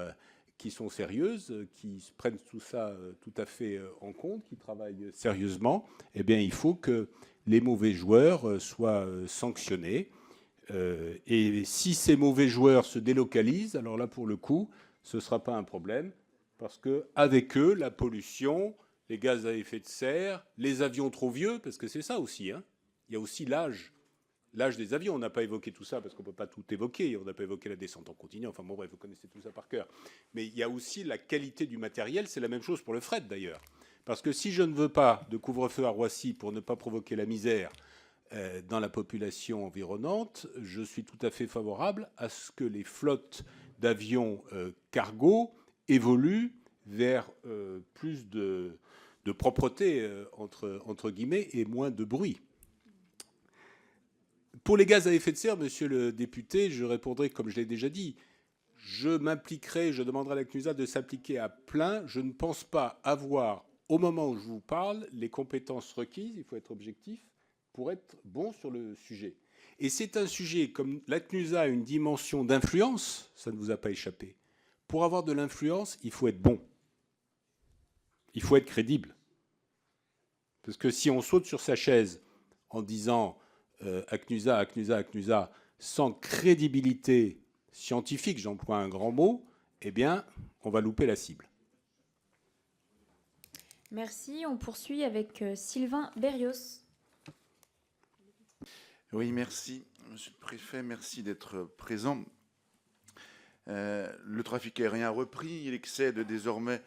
C: sérieuses, qui prennent tout ça tout à fait en compte, qui travaillent sérieusement. Eh bien, il faut que les mauvais joueurs soient sanctionnés. Et si ces mauvais joueurs se délocalisent, alors là, pour le coup, ce ne sera pas un problème, parce qu'avec eux, la pollution, les gaz à effet de serre, les avions trop vieux, parce que c'est ça aussi, hein. Il y a aussi l'âge des avions. On n'a pas évoqué tout ça, parce qu'on ne peut pas tout évoquer. On n'a pas évoqué la descente en continu. Enfin bon, bref, vous connaissez tout ça par cœur. Mais il y a aussi la qualité du matériel. C'est la même chose pour le fret, d'ailleurs. Parce que si je ne veux pas de couvre-feu à Roissy pour ne pas provoquer la misère dans la population environnante, je suis tout à fait favorable à ce que les flottes d'avions cargo évoluent vers plus de propreté, entre guillemets, et moins de bruit. Pour les gaz à effet de serre, monsieur le député, je répondrai comme je l'ai déjà dit. Je demanderai à la CNUSA de s'appliquer à plein. Je ne pense pas avoir, au moment où je vous parle, les compétences requises, il faut être objectif, pour être bon sur le sujet. Et c'est un sujet, comme la CNUSA a une dimension d'influence, ça ne vous a pas échappé. Pour avoir de l'influence, il faut être bon. Il faut être crédible. Parce que si on saute sur sa chaise en disant ACNUSA, ACNUSA, ACNUSA, sans crédibilité scientifique, j'emploie un grand mot, eh bien, on va louper la cible.
A: Merci. On poursuit avec Sylvain Berrios.
K: Oui, merci, monsieur le préfet, merci d'être présent. Le trafic aérien a repris, il excède désormais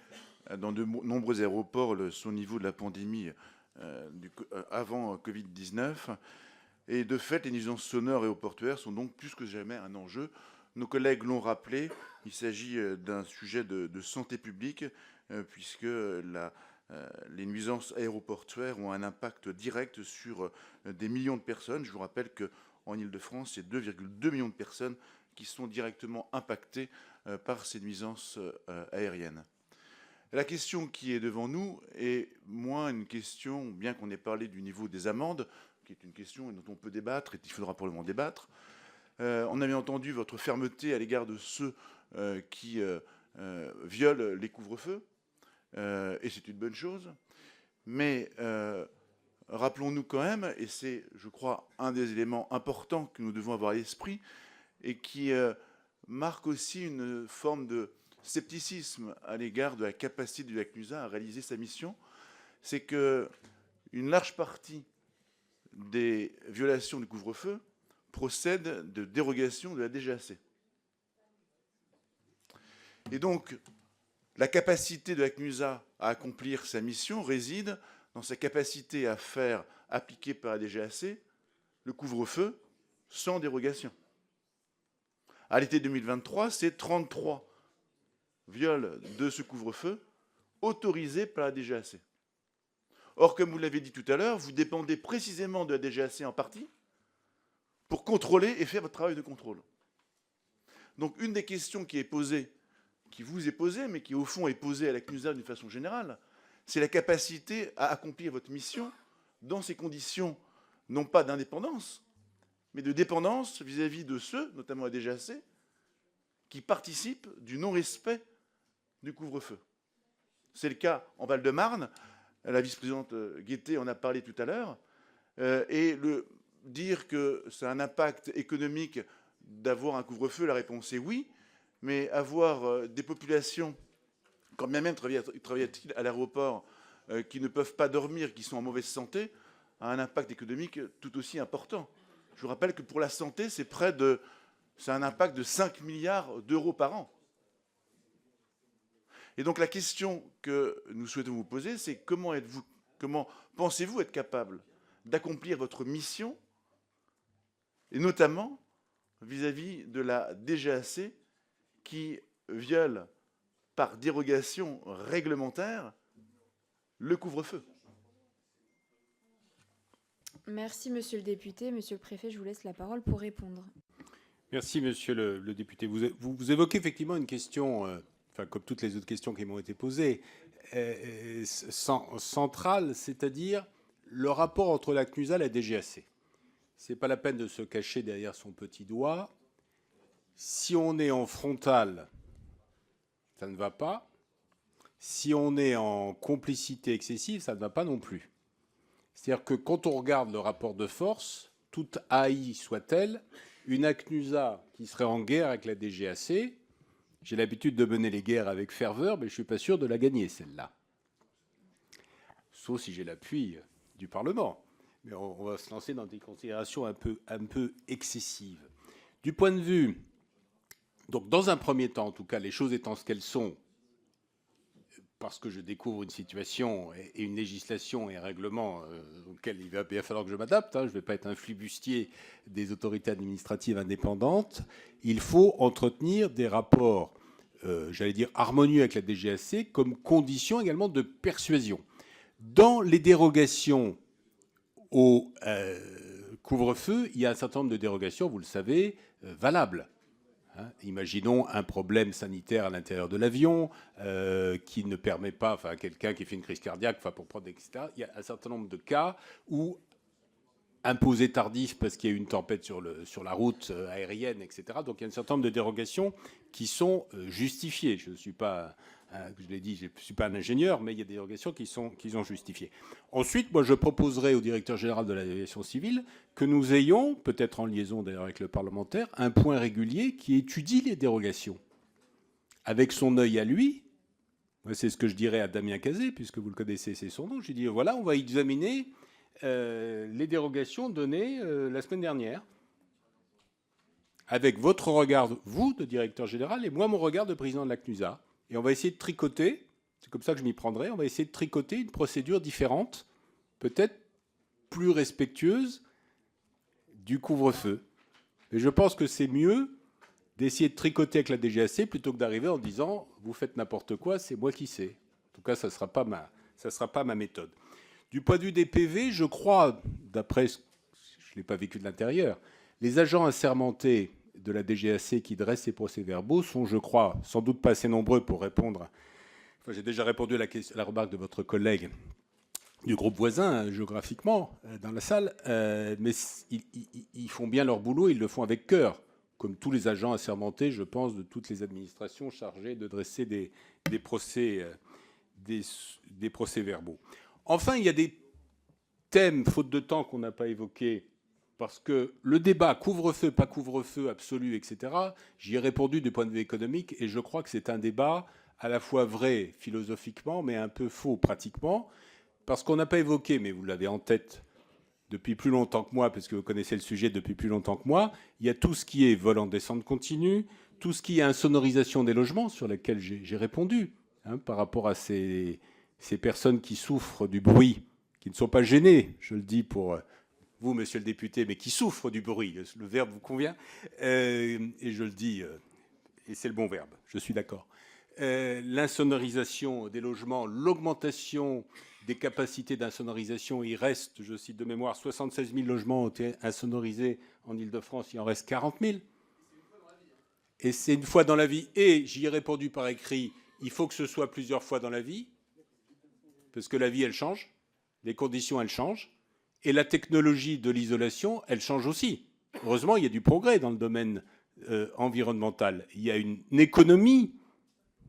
K: dans de nombreux aéroports son niveau de la pandémie avant Covid-19. Et de fait, les nuisances sonores aéroportuaires sont donc plus que jamais un enjeu. Nos collègues l'ont rappelé, il s'agit d'un sujet de santé publique, puisque les nuisances aéroportuaires ont un impact direct sur des millions de personnes. Je vous rappelle qu'en Île-de-France, il y a 2,2 millions de personnes qui sont directement impactées par ces nuisances aériennes. La question qui est devant nous est moins une question, bien qu'on ait parlé du niveau des amendes, qui est une question dont on peut débattre et qu'il faudra probablement débattre. On avait entendu votre fermeté à l'égard de ceux qui violent les couvre-feux, et c'est une bonne chose. Mais rappelons-nous quand même, et c'est, je crois, un des éléments importants que nous devons avoir à l'esprit, et qui marque aussi une forme de scepticisme à l'égard de la capacité de la CNUSA à réaliser sa mission, c'est qu'une large partie des violations du couvre-feu procèdent de dérogations de la DGAC. Et donc, la capacité de la CNUSA à accomplir sa mission réside dans sa capacité à faire appliquer par la DGAC le couvre-feu sans dérogation. À l'été 2023, c'est 33 viols de ce couvre-feu autorisés par la DGAC. Or, comme vous l'avez dit tout à l'heure, vous dépendez précisément de la DGAC en partie pour contrôler et faire votre travail de contrôle. Donc, une des questions qui est posée, qui vous est posée, mais qui au fond est posée à la CNUSA d'une façon générale, c'est la capacité à accomplir votre mission dans ces conditions, non pas d'indépendance, mais de dépendance vis-à-vis de ceux, notamment la DGAC, qui participent du non-respect du couvre-feu. C'est le cas en Val-de-Marne, la vice-présidente Guettet en a parlé tout à l'heure, et dire que ça a un impact économique d'avoir un couvre-feu, la réponse est oui, mais avoir des populations, quand bien même travaillent-ils à l'aéroport, qui ne peuvent pas dormir, qui sont en mauvaise santé, a un impact économique tout aussi important. Je vous rappelle que pour la santé, c'est un impact de 5 milliards d'euros par an. Et donc la question que nous souhaitons vous poser, c'est comment pensez-vous être capable d'accomplir votre mission, et notamment vis-à-vis de la DGAC qui viole par dérogation réglementaire le couvre-feu.
A: Merci, monsieur le député. Monsieur le préfet, je vous laisse la parole pour répondre.
C: Merci, monsieur le député. Vous évoquez effectivement une question, comme toutes les autres questions qui m'ont été posées, centrale, c'est-à-dire le rapport entre la CNUSA et la DGAC. Ce n'est pas la peine de se cacher derrière son petit doigt. Si on est en frontal, ça ne va pas. Si on est en complicité excessive, ça ne va pas non plus. C'est-à-dire que quand on regarde le rapport de force, toute AI soit-elle, une CNUSA qui serait en guerre avec la DGAC, j'ai l'habitude de mener les guerres avec ferveur, mais je ne suis pas sûr de la gagner, celle-là. Sauf si j'ai l'appui du Parlement. Mais on va se lancer dans des considérations un peu excessives. Du point de vue... Donc, dans un premier temps, en tout cas, les choses étant ce qu'elles sont, parce que je découvre une situation et une législation et un règlement auquel il va bien falloir que je m'adapte, je ne vais pas être un flibustier des autorités administratives indépendantes, il faut entretenir des rapports, j'allais dire, harmonieux avec la DGAC, comme condition également de persuasion. Dans les dérogations au couvre-feu, il y a un certain nombre de dérogations, vous le savez, valables. Imaginons un problème sanitaire à l'intérieur de l'avion qui ne permet pas, quelqu'un qui fait une crise cardiaque, pour prendre, etc. Il y a un certain nombre de cas où imposé tardif parce qu'il y a eu une tempête sur la route aérienne, etc. Donc il y a un certain nombre de dérogations qui sont justifiées. Je ne suis pas, je l'ai dit, je ne suis pas un ingénieur, mais il y a des dérogations qui sont justifiées. Ensuite, moi, je proposerai au directeur général de l'aviation civile que nous ayons, peut-être en liaison d'ailleurs avec le parlementaire, un point régulier qui étudie les dérogations. Avec son œil à lui, c'est ce que je dirais à Damien Cazet, puisque vous le connaissez, c'est son nom. Je lui dis, voilà, on va examiner les dérogations données la semaine dernière, avec votre regard, vous, de directeur général, et moi, mon regard de président de la CNUSA. Et on va essayer de tricoter, c'est comme ça que je m'y prendrai, on va essayer de tricoter une procédure différente, peut-être plus respectueuse du couvre-feu. Mais je pense que c'est mieux d'essayer de tricoter avec la DGAC plutôt que d'arriver en disant « vous faites n'importe quoi, c'est moi qui sais ». En tout cas, ça ne sera pas ma méthode. Du point de vue des PV, je crois, d'après, je ne l'ai pas vécu de l'intérieur, les agents assermentés de la DGAC qui dressent ces procès-verbaux sont, je crois, sans doute pas assez nombreux pour répondre J'ai déjà répondu à la remarque de votre collègue du groupe voisin, géographiquement, dans la salle, mais ils font bien leur boulot, ils le font avec cœur, comme tous les agents assermentés, je pense, de toutes les administrations chargées de dresser des procès-verbaux. Enfin, il y a des thèmes, faute de temps, qu'on n'a pas évoqués, parce que le débat couvre-feu, pas couvre-feu, absolu, etc., j'y ai répondu du point de vue économique, et je crois que c'est un débat à la fois vrai philosophiquement, mais un peu faux pratiquement, parce qu'on n'a pas évoqué, mais vous l'avez en tête depuis plus longtemps que moi, parce que vous connaissez le sujet depuis plus longtemps que moi, il y a tout ce qui est vol en descente continue, tout ce qui est insonorisation des logements, sur lesquels j'ai répondu, par rapport à ces personnes qui souffrent du bruit, qui ne sont pas gênées, je le dis pour vous, monsieur le député, mais qui souffrent du bruit. Le verbe vous convient, et je le dis, et c'est le bon verbe, je suis d'accord. L'insonorisation des logements, l'augmentation des capacités d'insonorisation, il reste, je cite de mémoire, 76 000 logements ont été insonorisés en Ile-de-France, il en reste 40 000. Et c'est une fois dans la vie. Et j'y ai répondu par écrit, il faut que ce soit plusieurs fois dans la vie, parce que la vie, elle change, les conditions, elles changent, et la technologie de l'isolation, elle change aussi. Heureusement, il y a du progrès dans le domaine environnemental. Il y a une économie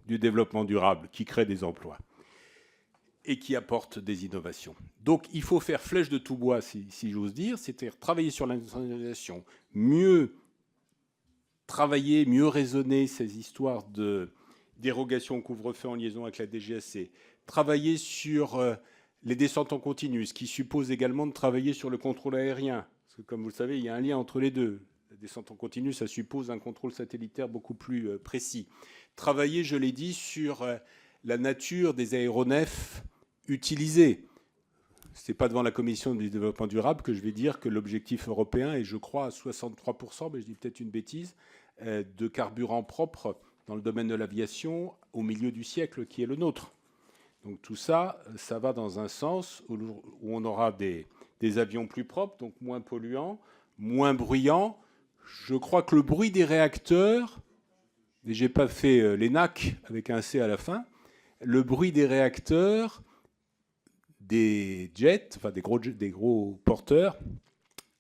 C: du développement durable qui crée des emplois et qui apporte des innovations. Donc il faut faire flèche de tout bois, si j'ose dire, c'est-à-dire travailler sur l'industrialisation, mieux travailler, mieux raisonner ces histoires de dérogation au couvre-feu en liaison avec la DGAC, travailler sur les descentes en continu, ce qui suppose également de travailler sur le contrôle aérien, parce que comme vous le savez, il y a un lien entre les deux. La descente en continu, ça suppose un contrôle satellitaire beaucoup plus précis. Travailler, je l'ai dit, sur la nature des aéronefs utilisés. Ce n'est pas devant la Commission du développement durable que je vais dire que l'objectif européen est, je crois, à 63%, mais je dis peut-être une bêtise, de carburant propre dans le domaine de l'aviation au milieu du siècle qui est le nôtre. Donc tout ça, ça va dans un sens où on aura des avions plus propres, donc moins polluants, moins bruyants. Je crois que le bruit des réacteurs, et je n'ai pas fait l'ENAC avec un C à la fin, le bruit des réacteurs, des jets, enfin des gros porteurs,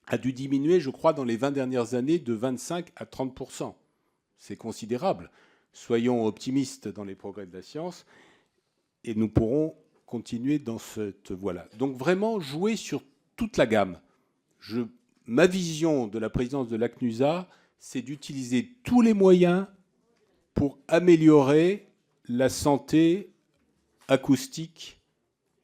C: a dû diminuer, je crois, dans les 20 dernières années de 25 à 30%. C'est considérable. Soyons optimistes dans les progrès de la science et nous pourrons continuer dans cette voie-là. Donc vraiment jouer sur toute la gamme. Ma vision de la présidence de la CNUSA, c'est d'utiliser tous les moyens pour améliorer la santé acoustique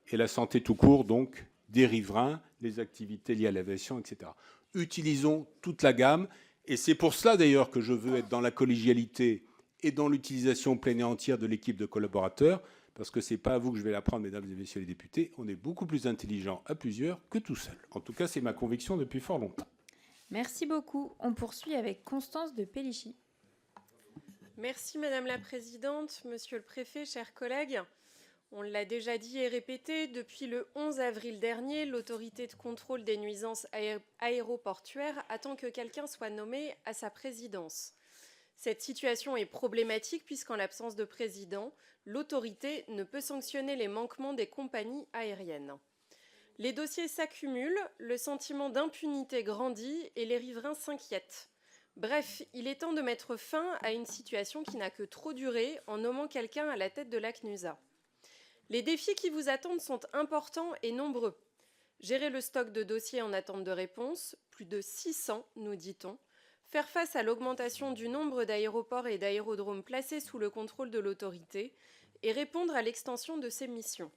C: et la santé tout court, donc des riverains, les activités liées à l'aviation, etc. Utilisons toute la gamme, et c'est pour cela d'ailleurs que je veux être dans la collégialité et dans l'utilisation pleine et entière de l'équipe de collaborateurs, parce que ce n'est pas à vous que je vais l'apprendre, mesdames et messieurs les députés, on est beaucoup plus intelligents à plusieurs que tout seul. En tout cas, c'est ma conviction depuis fort longtemps.
A: Merci beaucoup. On poursuit avec Constance de Pellichy.
L: Merci Madame la Présidente, Monsieur le Préfet, chers collègues. On l'a déjà dit et répété, depuis le 11 avril dernier, l'autorité de contrôle des nuisances aéroportuaires attend que quelqu'un soit nommé à sa présidence. Cette situation est problématique puisqu'en l'absence de président, l'autorité ne peut sanctionner les manquements des compagnies aériennes. Les dossiers s'accumulent, le sentiment d'impunité grandit et les riverains s'inquiètent. Bref, il est temps de mettre fin à une situation qui n'a que trop duré en nommant quelqu'un à la tête de la CNUSA. Les défis qui vous attendent sont importants et nombreux. Gérer le stock de dossiers en attente de réponse, plus de 600, nous dit-on. Faire face à l'augmentation du nombre d'aéroports et d'aérodromes placés sous le contrôle de l'autorité et répondre à l'extension de ses missions.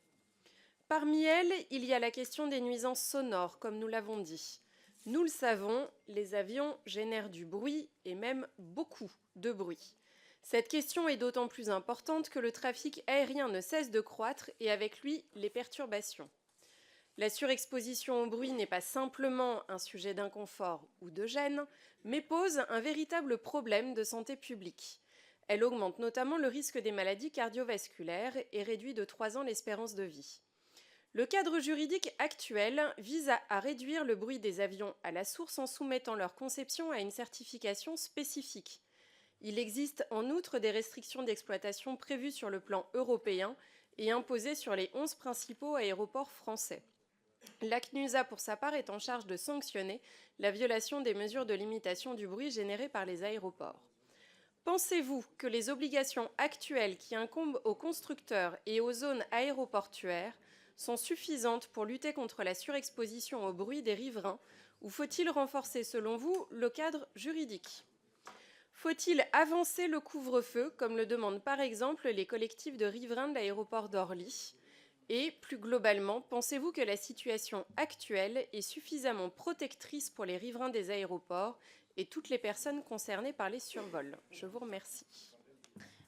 L: Parmi elles, il y a la question des nuisances sonores, comme nous l'avons dit. Nous le savons, les avions génèrent du bruit et même beaucoup de bruit. Cette question est d'autant plus importante que le trafic aérien ne cesse de croître et avec lui les perturbations. La surexposition au bruit n'est pas simplement un sujet d'inconfort ou de gêne, mais pose un véritable problème de santé publique. Elle augmente notamment le risque des maladies cardiovasculaires et réduit de 3 ans l'espérance de vie. Le cadre juridique actuel vise à réduire le bruit des avions à la source en soumettant leur conception à une certification spécifique. Il existe en outre des restrictions d'exploitation prévues sur le plan européen et imposées sur les 11 principaux aéroports français. La CNUSA, pour sa part, est en charge de sanctionner la violation des mesures de limitation du bruit générées par les aéroports. Pensez-vous que les obligations actuelles qui incombent aux constructeurs et aux zones aéroportuaires sont suffisantes pour lutter contre la surexposition au bruit des riverains, ou faut-il renforcer, selon vous, le cadre juridique ? Faut-il avancer le couvre-feu, comme le demandent par exemple les collectifs de riverains de l'aéroport d'Orly ? Et plus globalement, pensez-vous que la situation actuelle est suffisamment protectrice pour les riverains des aéroports et toutes les personnes concernées par les survols? Je vous remercie.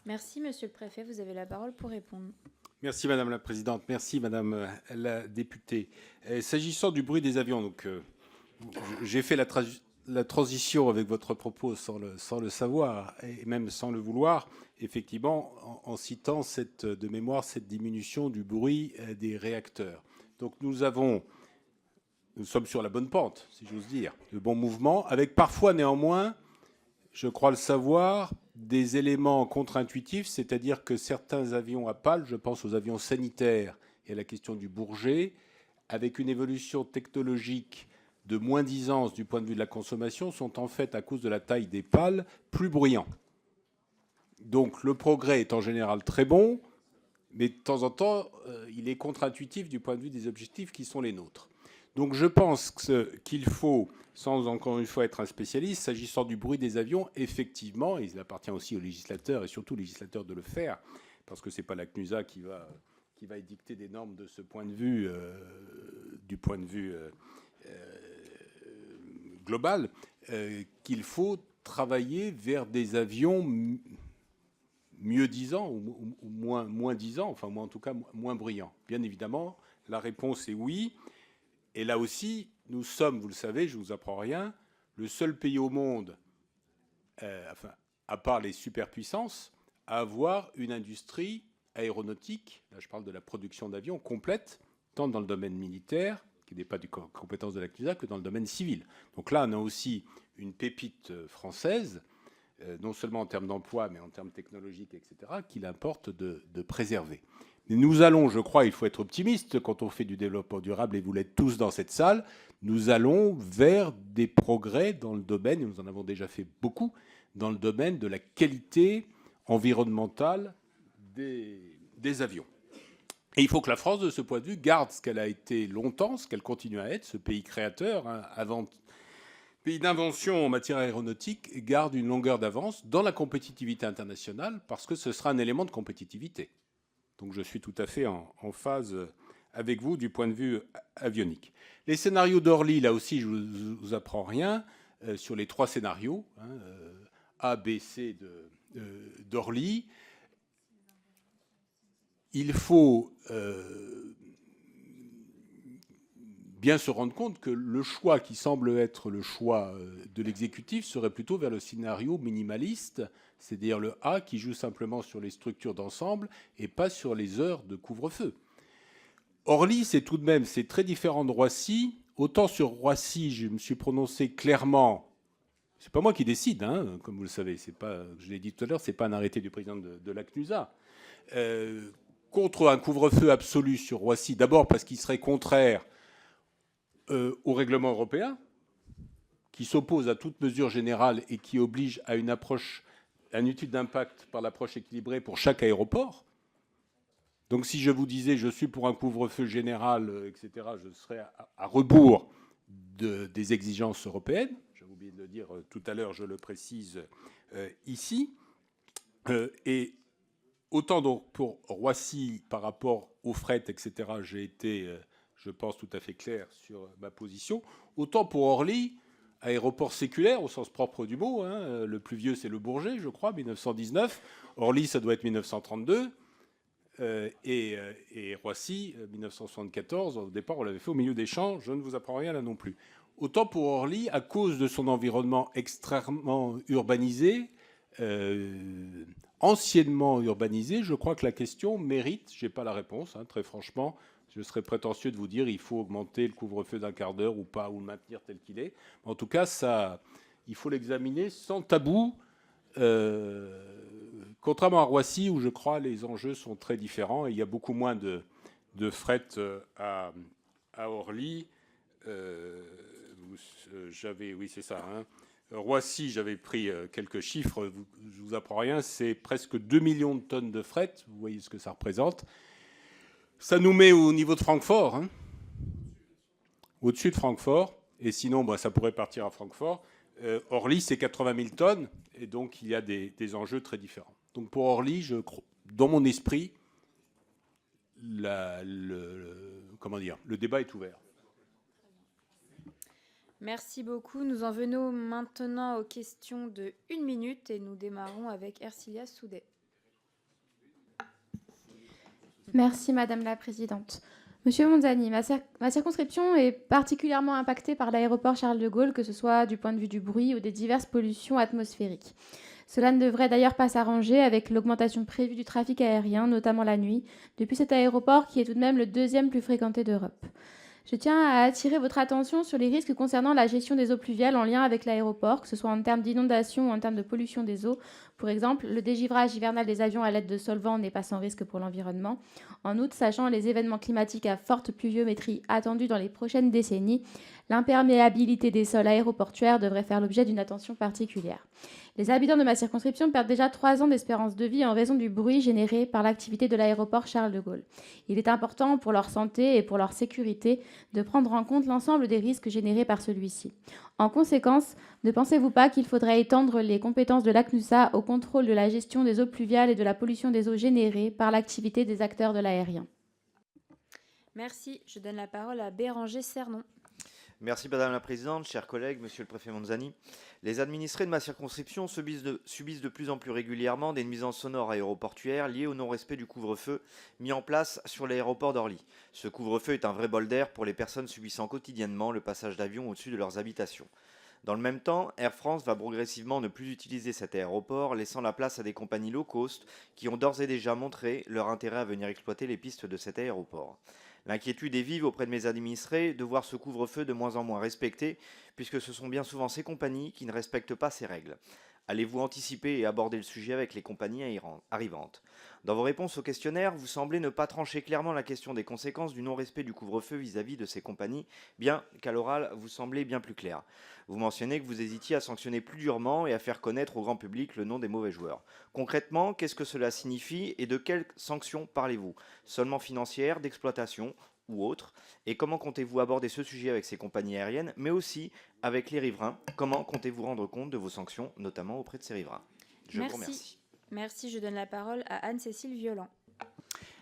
A: Merci, Monsieur le Préfet. Vous avez la parole pour répondre.
C: Merci Madame la Présidente. Merci Madame la députée. S'agissant du bruit des avions, donc, j'ai fait la transition avec votre propos sans le savoir et même sans le vouloir, effectivement, en citant de mémoire cette diminution du bruit des réacteurs. Donc nous sommes sur la bonne pente, si j'ose dire, de bon mouvement, avec parfois néanmoins, je crois le savoir, des éléments contre-intuitifs, c'est-à-dire que certains avions à pales, je pense aux avions sanitaires et à la question du Bourget, avec une évolution technologique de moins d'aisance du point de vue de la consommation, sont en fait, à cause de la taille des pales, plus bruyants. Donc le progrès est en général très bon, mais de temps en temps, il est contre-intuitif du point de vue des objectifs qui sont les nôtres. Donc je pense qu'il faut, sans encore une fois être un spécialiste, s'agissant du bruit des avions, effectivement, et il appartient aussi aux législateurs, et surtout aux législateurs de le faire, parce que ce n'est pas la CNUSA qui va édicter des normes de ce point de vue, du point de vue global, qu'il faut travailler vers des avions mieux disants ou moins disants, enfin moi en tout cas moins bruyants. Bien évidemment, la réponse est oui. Et là aussi, nous sommes, vous le savez, je ne vous apprends rien, le seul pays au monde, enfin, à part les superpuissances, à avoir une industrie aéronautique, là je parle de la production d'avions complète, tant dans le domaine militaire, qui n'est pas de compétence de la CNUSA, que dans le domaine civil. Donc là, on a aussi une pépite française, non seulement en termes d'emploi, mais en termes technologiques, etc., qu'il importe de préserver. Mais nous allons, je crois, il faut être optimiste quand on fait du développement durable, et vous l'êtes tous dans cette salle, nous allons vers des progrès dans le domaine, et nous en avons déjà fait beaucoup, dans le domaine de la qualité environnementale des avions. Et il faut que la France, de ce point de vue, garde ce qu'elle a été longtemps, ce qu'elle continue à être, ce pays créateur, pays d'invention en matière aéronautique, garde une longueur d'avance dans la compétitivité internationale, parce que ce sera un élément de compétitivité. Donc je suis tout à fait en phase avec vous du point de vue avionique. Les scénarios d'Orly, là aussi, je ne vous apprends rien, sur les 3 scénarios, A, B, C d'Orly. Il faut bien se rendre compte que le choix qui semble être le choix de l'exécutif serait plutôt vers le scénario minimaliste, c'est-à-dire le A qui joue simplement sur les structures d'ensemble et pas sur les heures de couvre-feu. Orly, c'est tout de même, c'est très différent de Roissy. Autant sur Roissy, je me suis prononcé clairement. C'est pas moi qui décide, hein, comme vous le savez. C'est pas, je l'ai dit tout à l'heure, c'est pas un arrêté du président de la CNUSA. Contre un couvre-feu absolu sur Roissy, d'abord parce qu'il serait contraire au règlement européen, qui s'oppose à toute mesure générale et qui oblige à une approche, à une étude d'impact par l'approche équilibrée pour chaque aéroport. Donc si je vous disais je suis pour un couvre-feu général, etc., je serais à rebours des exigences européennes. J'avais oublié de le dire tout à l'heure, je le précise ici. Et autant donc pour Roissy par rapport aux fret, etc., j'ai été, je pense, tout à fait clair sur ma position. Autant pour Orly, aéroport séculaire au sens propre du mot, hein, le plus vieux c'est le Bourget, je crois, 1919. Orly, ça doit être 1932. Et Roissy, 1974. Au départ, on l'avait fait au milieu des champs. Je ne vous apprends rien là non plus. Autant pour Orly, à cause de son environnement extrêmement urbanisé, anciennement urbanisé, je crois que la question mérite, je n'ai pas la réponse, hein, très franchement, je serais prétentieux de vous dire il faut augmenter le couvre-feu d'un quart d'heure ou pas, ou le maintenir tel qu'il est. En tout cas, ça, il faut l'examiner sans tabou, Contrairement à Roissy, où je crois les enjeux sont très différents, et il y a beaucoup moins de fret à Orly. Oui, c'est ça. Hein. Roissy, j'avais pris quelques chiffres, je ne vous apprends rien, c'est presque 2 millions de tonnes de fret, vous voyez ce que ça représente. Ça nous met au niveau de Francfort, hein, au-dessus de Francfort, et sinon, ça pourrait partir à Francfort. Orly, c'est 80 000 tonnes, et donc il y a des enjeux très différents. Donc pour Orly, dans mon esprit, le débat est ouvert.
A: Merci beaucoup. Nous en venons maintenant aux questions de 1 minute et nous démarrons avec Ercilia Soudet.
M: Merci Madame la Présidente. Monsieur Monzani, ma circonscription est particulièrement impactée par l'aéroport Charles de Gaulle, que ce soit du point de vue du bruit ou des diverses pollutions atmosphériques. Cela ne devrait d'ailleurs pas s'arranger avec l'augmentation prévue du trafic aérien, notamment la nuit, depuis cet aéroport qui est tout de même le 2e plus fréquenté d'Europe. Je tiens à attirer votre attention sur les risques concernant la gestion des eaux pluviales en lien avec l'aéroport, que ce soit en termes d'inondation ou en termes de pollution des eaux. Pour exemple, le dégivrage hivernal des avions à l'aide de solvants n'est pas sans risque pour l'environnement. En outre, sachant les événements climatiques à forte pluviométrie attendus dans les prochaines décennies, l'imperméabilité des sols aéroportuaires devrait faire l'objet d'une attention particulière. Les habitants de ma circonscription perdent déjà 3 ans d'espérance de vie en raison du bruit généré par l'activité de l'aéroport Charles de Gaulle. Il est important pour leur santé et pour leur sécurité de prendre en compte l'ensemble des risques générés par celui-ci. En conséquence, ne pensez-vous pas qu'il faudrait étendre les compétences de l'ACNUSA au contrôle de la gestion des eaux pluviales et de la pollution des eaux générées par l'activité des acteurs de l'aérien ?
A: Merci. Je donne la parole à Béranger Cernon.
N: Merci Madame la Présidente, chers collègues, Monsieur le Préfet Monzani. Les administrés de ma circonscription subissent de plus en plus régulièrement des nuisances sonores aéroportuaires liées au non-respect du couvre-feu mis en place sur l'aéroport d'Orly. Ce couvre-feu est un vrai bol d'air pour les personnes subissant quotidiennement le passage d'avion au-dessus de leurs habitations. Dans le même temps, Air France va progressivement ne plus utiliser cet aéroport, laissant la place à des compagnies low cost qui ont d'ores et déjà montré leur intérêt à venir exploiter les pistes de cet aéroport. L'inquiétude est vive auprès de mes administrés de voir ce couvre-feu de moins en moins respecté, puisque ce sont bien souvent ces compagnies qui ne respectent pas ces règles. Allez-vous anticiper et aborder le sujet avec les compagnies arrivantes ? Dans vos réponses au questionnaire, vous semblez ne pas trancher clairement la question des conséquences du non-respect du couvre-feu vis-à-vis de ces compagnies, bien qu'à l'oral, vous semblez bien plus clair. Vous mentionnez que vous hésitiez à sanctionner plus durement et à faire connaître au grand public le nom des mauvais joueurs. Concrètement, qu'est-ce que cela signifie et de quelles sanctions parlez-vous ? Seulement financières, d'exploitation ou autres ? Et comment comptez-vous aborder ce sujet avec ces compagnies aériennes, mais aussi avec les riverains ? Comment comptez-vous rendre compte de vos sanctions, notamment auprès de ces riverains ? Je vous remercie.
A: Merci, je donne la parole à Anne-Cécile Violent.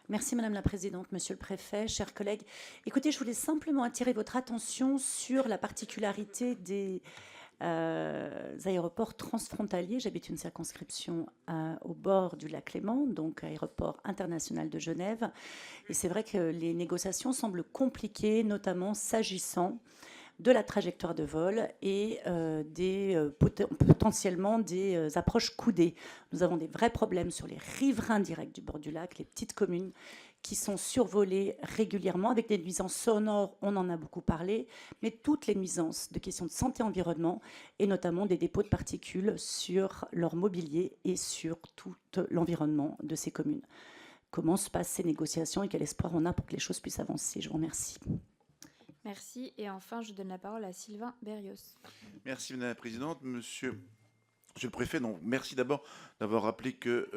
O: Merci Madame la Présidente, Monsieur le Préfet, chers collègues. Écoutez, je voulais simplement attirer votre attention sur la particularité des aéroports transfrontaliers. J'habite une circonscription au bord du lac Léman, donc aéroport international de Genève. Et c'est vrai que les négociations semblent compliquées, notamment s'agissant de la trajectoire de vol et potentiellement des approches coudées. Nous avons des vrais problèmes sur les riverains directs du bord du lac, les petites communes qui sont survolées régulièrement avec des nuisances sonores, on en a beaucoup parlé, mais toutes les nuisances de questions de santé-environnement et notamment des dépôts de particules sur leur mobilier et sur tout l'environnement de ces communes. Comment se passent ces négociations et quel espoir on a pour que les choses puissent avancer ? Je vous remercie.
A: Merci. Et enfin, je donne la parole à Sylvain Berrios.
K: Merci Madame la Présidente. Monsieur le Préfet, merci d'abord d'avoir rappelé que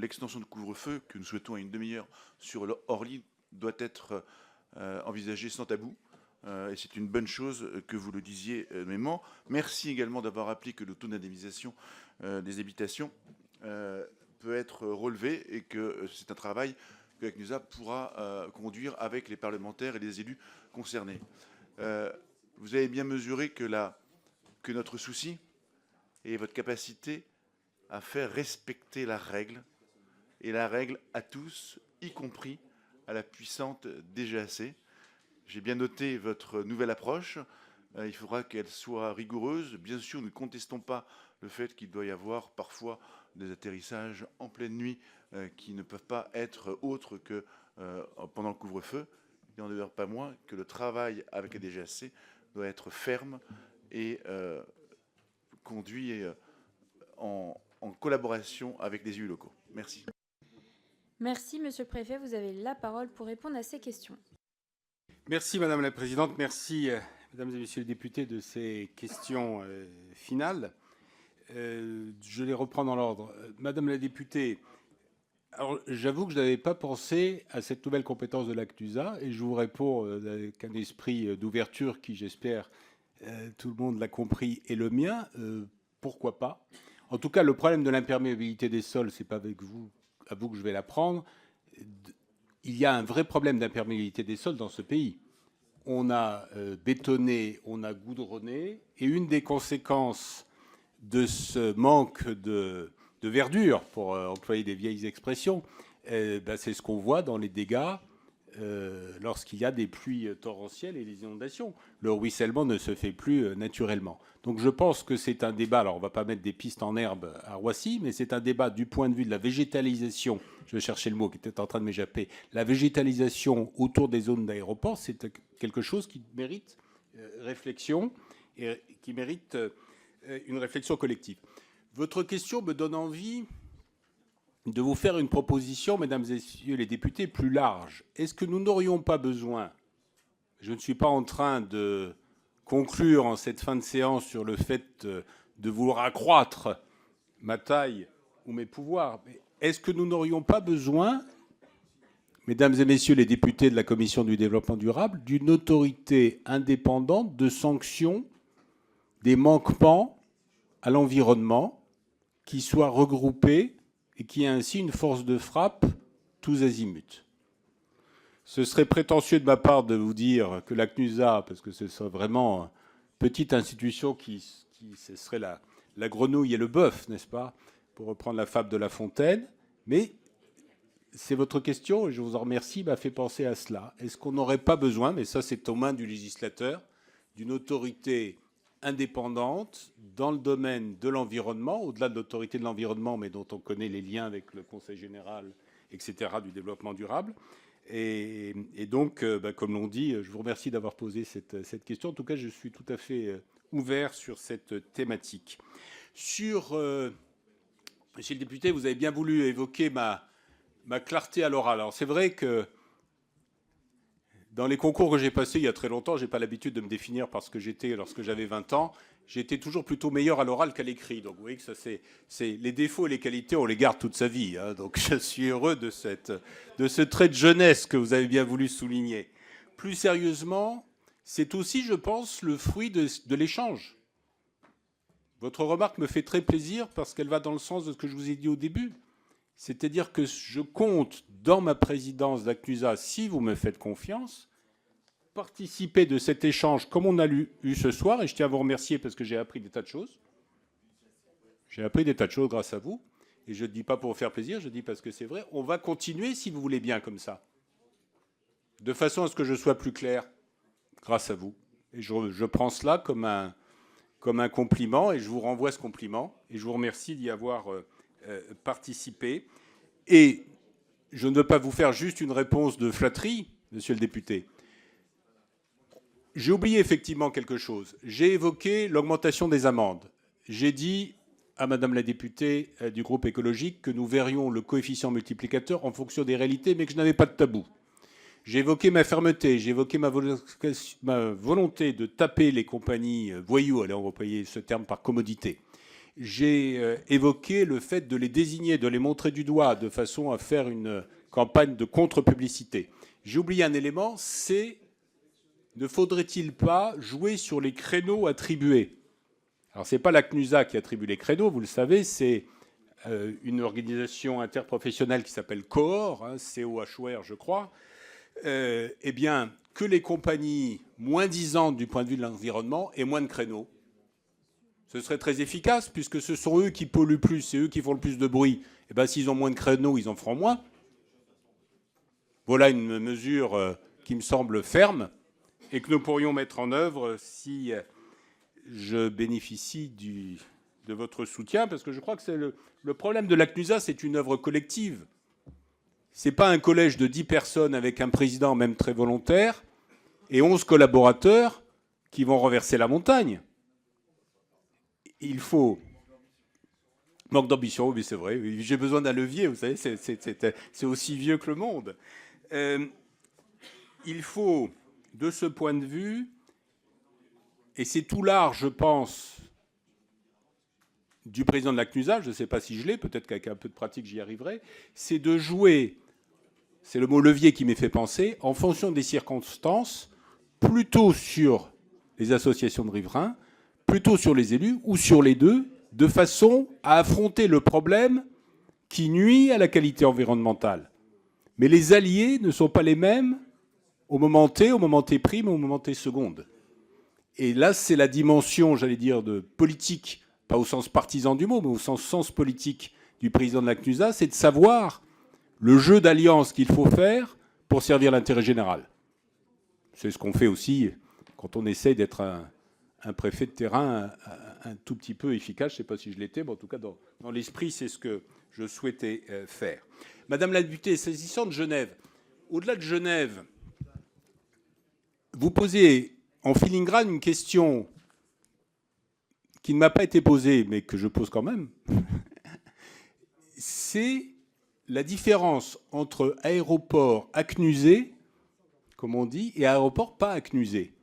K: l'extension de couvre-feu que nous souhaitons à une demi-heure sur Orly doit être envisagée sans tabou. Et c'est une bonne chose que vous le disiez nommément. Merci également d'avoir rappelé que le taux d'indemnisation des habitations peut être relevé et que c'est un travail que la CNUSA pourra conduire avec les parlementaires et les élus concernés. Vous avez bien mesuré que notre souci et votre capacité à faire respecter la règle, et la règle à tous, y compris à la puissante DGAC. J'ai bien noté votre nouvelle approche. Il faudra qu'elle soit rigoureuse. Bien sûr, nous ne contestons pas le fait qu'il doit y avoir parfois des atterrissages en pleine nuit qui ne peuvent pas être autres que pendant le couvre-feu. Il n'en demeure pas moins que le travail avec la DGAC doit être ferme et conduit en collaboration avec les élus locaux. Merci.
A: Merci, Monsieur le Préfet. Vous avez la parole pour répondre à ces questions.
C: Merci Madame la Présidente. Merci Mesdames et Messieurs les députés de ces questions finales. Je les reprends dans l'ordre. Madame la députée, alors j'avoue que je n'avais pas pensé à cette nouvelle compétence de la CNUSA et je vous réponds avec un esprit d'ouverture qui, j'espère, tout le monde l'a compris, est le mien. Pourquoi pas? En tout cas, le problème de l'imperméabilité des sols, c'est pas avec vous, à vous que je vais l'apprendre. Il y a un vrai problème d'imperméabilité des sols dans ce pays. On a bétonné, on a goudronné, et une des conséquences de ce manque de verdure, pour employer des vieilles expressions, c'est ce qu'on voit dans les dégâts lorsqu'il y a des pluies torrentielles et les inondations. Le ruissellement ne se fait plus naturellement. Donc je pense que c'est un débat, alors on ne va pas mettre des pistes en herbe à Roissy, mais c'est un débat du point de vue de la végétalisation, je vais chercher le mot qui était en train de m'échapper, la végétalisation autour des zones d'aéroport, c'est quelque chose qui mérite réflexion et qui mérite une réflexion collective. Votre question me donne envie de vous faire une proposition, mesdames et messieurs les députés, plus large. Est-ce que nous n'aurions pas besoin, je ne suis pas en train de conclure en cette fin de séance sur le fait de vouloir accroître ma taille ou mes pouvoirs, mais est-ce que nous n'aurions pas besoin, mesdames et messieurs les députés de la Commission du développement durable, d'une autorité indépendante de sanction des manquements à l'environnement qui soit regroupée et qui ait ainsi une force de frappe tous azimuts? Ce serait prétentieux de ma part de vous dire que la CNUSA, parce que ce serait vraiment une petite institution ce serait la grenouille et le bœuf, n'est-ce pas, pour reprendre la fable de La Fontaine, mais c'est votre question, et je vous en remercie, m'a fait penser à cela. Est-ce qu'on n'aurait pas besoin, mais ça c'est aux mains du législateur, d'une autorité indépendante dans le domaine de l'environnement, au-delà de l'autorité de l'environnement, mais dont on connaît les liens avec le Conseil général, etc., du développement durable. Et donc, comme l'on dit, je vous remercie d'avoir posé cette question. En tout cas, je suis tout à fait ouvert sur cette thématique. Monsieur le député, vous avez bien voulu évoquer ma clarté à l'oral. Alors, c'est vrai que dans les concours que j'ai passés il y a très longtemps, je n'ai pas l'habitude de me définir parce que j'étais, lorsque j'avais 20 ans, j'étais toujours plutôt meilleur à l'oral qu'à l'écrit. Donc vous voyez que ça, c'est les défauts et les qualités, on les garde toute sa vie. Hein. Donc je suis heureux de ce trait de jeunesse que vous avez bien voulu souligner. Plus sérieusement, c'est aussi, je pense, le fruit de l'échange. Votre remarque me fait très plaisir parce qu'elle va dans le sens de ce que je vous ai dit au début. C'est-à-dire que je compte, dans ma présidence d'ACNUSA, si vous me faites confiance, participer de cet échange comme on a eu ce soir, et je tiens à vous remercier parce que j'ai appris des tas de choses. J'ai appris des tas de choses grâce à vous, et je ne dis pas pour vous faire plaisir, je dis parce que c'est vrai. On va continuer, si vous voulez bien, comme ça, de façon à ce que je sois plus clair, grâce à vous. Et je prends cela comme un compliment, et je vous renvoie ce compliment, et je vous remercie d'y avoir participé. Et je ne veux pas vous faire juste une réponse de flatterie, monsieur le député. J'ai oublié effectivement quelque chose. J'ai évoqué l'augmentation des amendes. J'ai dit à madame la députée du groupe écologique que nous verrions le coefficient multiplicateur en fonction des réalités, mais que je n'avais pas de tabou. J'ai évoqué ma fermeté, j'ai évoqué ma volonté de taper les compagnies voyous, allez, on va employer ce terme par commodité. J'ai évoqué le fait de les désigner, de les montrer du doigt, de façon à faire une campagne de contre-publicité. J'ai oublié un élément, c'est ne faudrait-il pas jouer sur les créneaux attribués? Alors, ce n'est pas la CNUSA qui attribue les créneaux, vous le savez, c'est une organisation interprofessionnelle qui s'appelle COHOR, hein, C-O-H-O-R, je crois. Eh bien, que les compagnies moins disantes du point de vue de l'environnement aient moins de créneaux. Ce serait très efficace, puisque ce sont eux qui polluent plus, c'est eux qui font le plus de bruit. Eh bien, s'ils ont moins de créneaux, ils en feront moins. Voilà une mesure qui me semble ferme et que nous pourrions mettre en œuvre si je bénéficie de votre soutien, parce que je crois que c'est le problème de la CNUSA, c'est une œuvre collective. Ce n'est pas un collège de 10 personnes avec un président, même très volontaire, et 11 collaborateurs qui vont renverser la montagne. Il faut Manque d'ambition, oui, c'est vrai. J'ai besoin d'un levier, vous savez, c'est aussi vieux que le monde. Il faut, de ce point de vue, et c'est tout l'art, je pense, du président de la CNUSA, je ne sais pas si je l'ai, peut-être qu'avec un peu de pratique j'y arriverai, c'est de jouer, c'est le mot levier qui m'est fait penser, en fonction des circonstances, plutôt sur les associations de riverains, plutôt sur les élus, ou sur les deux, de façon à affronter le problème qui nuit à la qualité environnementale. Mais les alliés ne sont pas les mêmes au moment T prime, au moment T seconde. Et là, c'est la dimension, j'allais dire, de politique, pas au sens partisan du mot, mais au sens politique du président de la CNUSA, c'est de savoir le jeu d'alliance qu'il faut faire pour servir l'intérêt général. C'est ce qu'on fait aussi quand on essaye d'être un préfet de terrain un tout petit peu efficace. Je ne sais pas si je l'étais, mais en tout cas, dans l'esprit, c'est ce que je souhaitais faire. Madame la députée, s'agissant de Genève, au-delà de Genève, vous posez en filigrane une question qui ne m'a pas été posée, mais que je pose quand même. C'est la différence entre aéroport ACNUSé, comme on dit, et aéroport pas ACNUSé.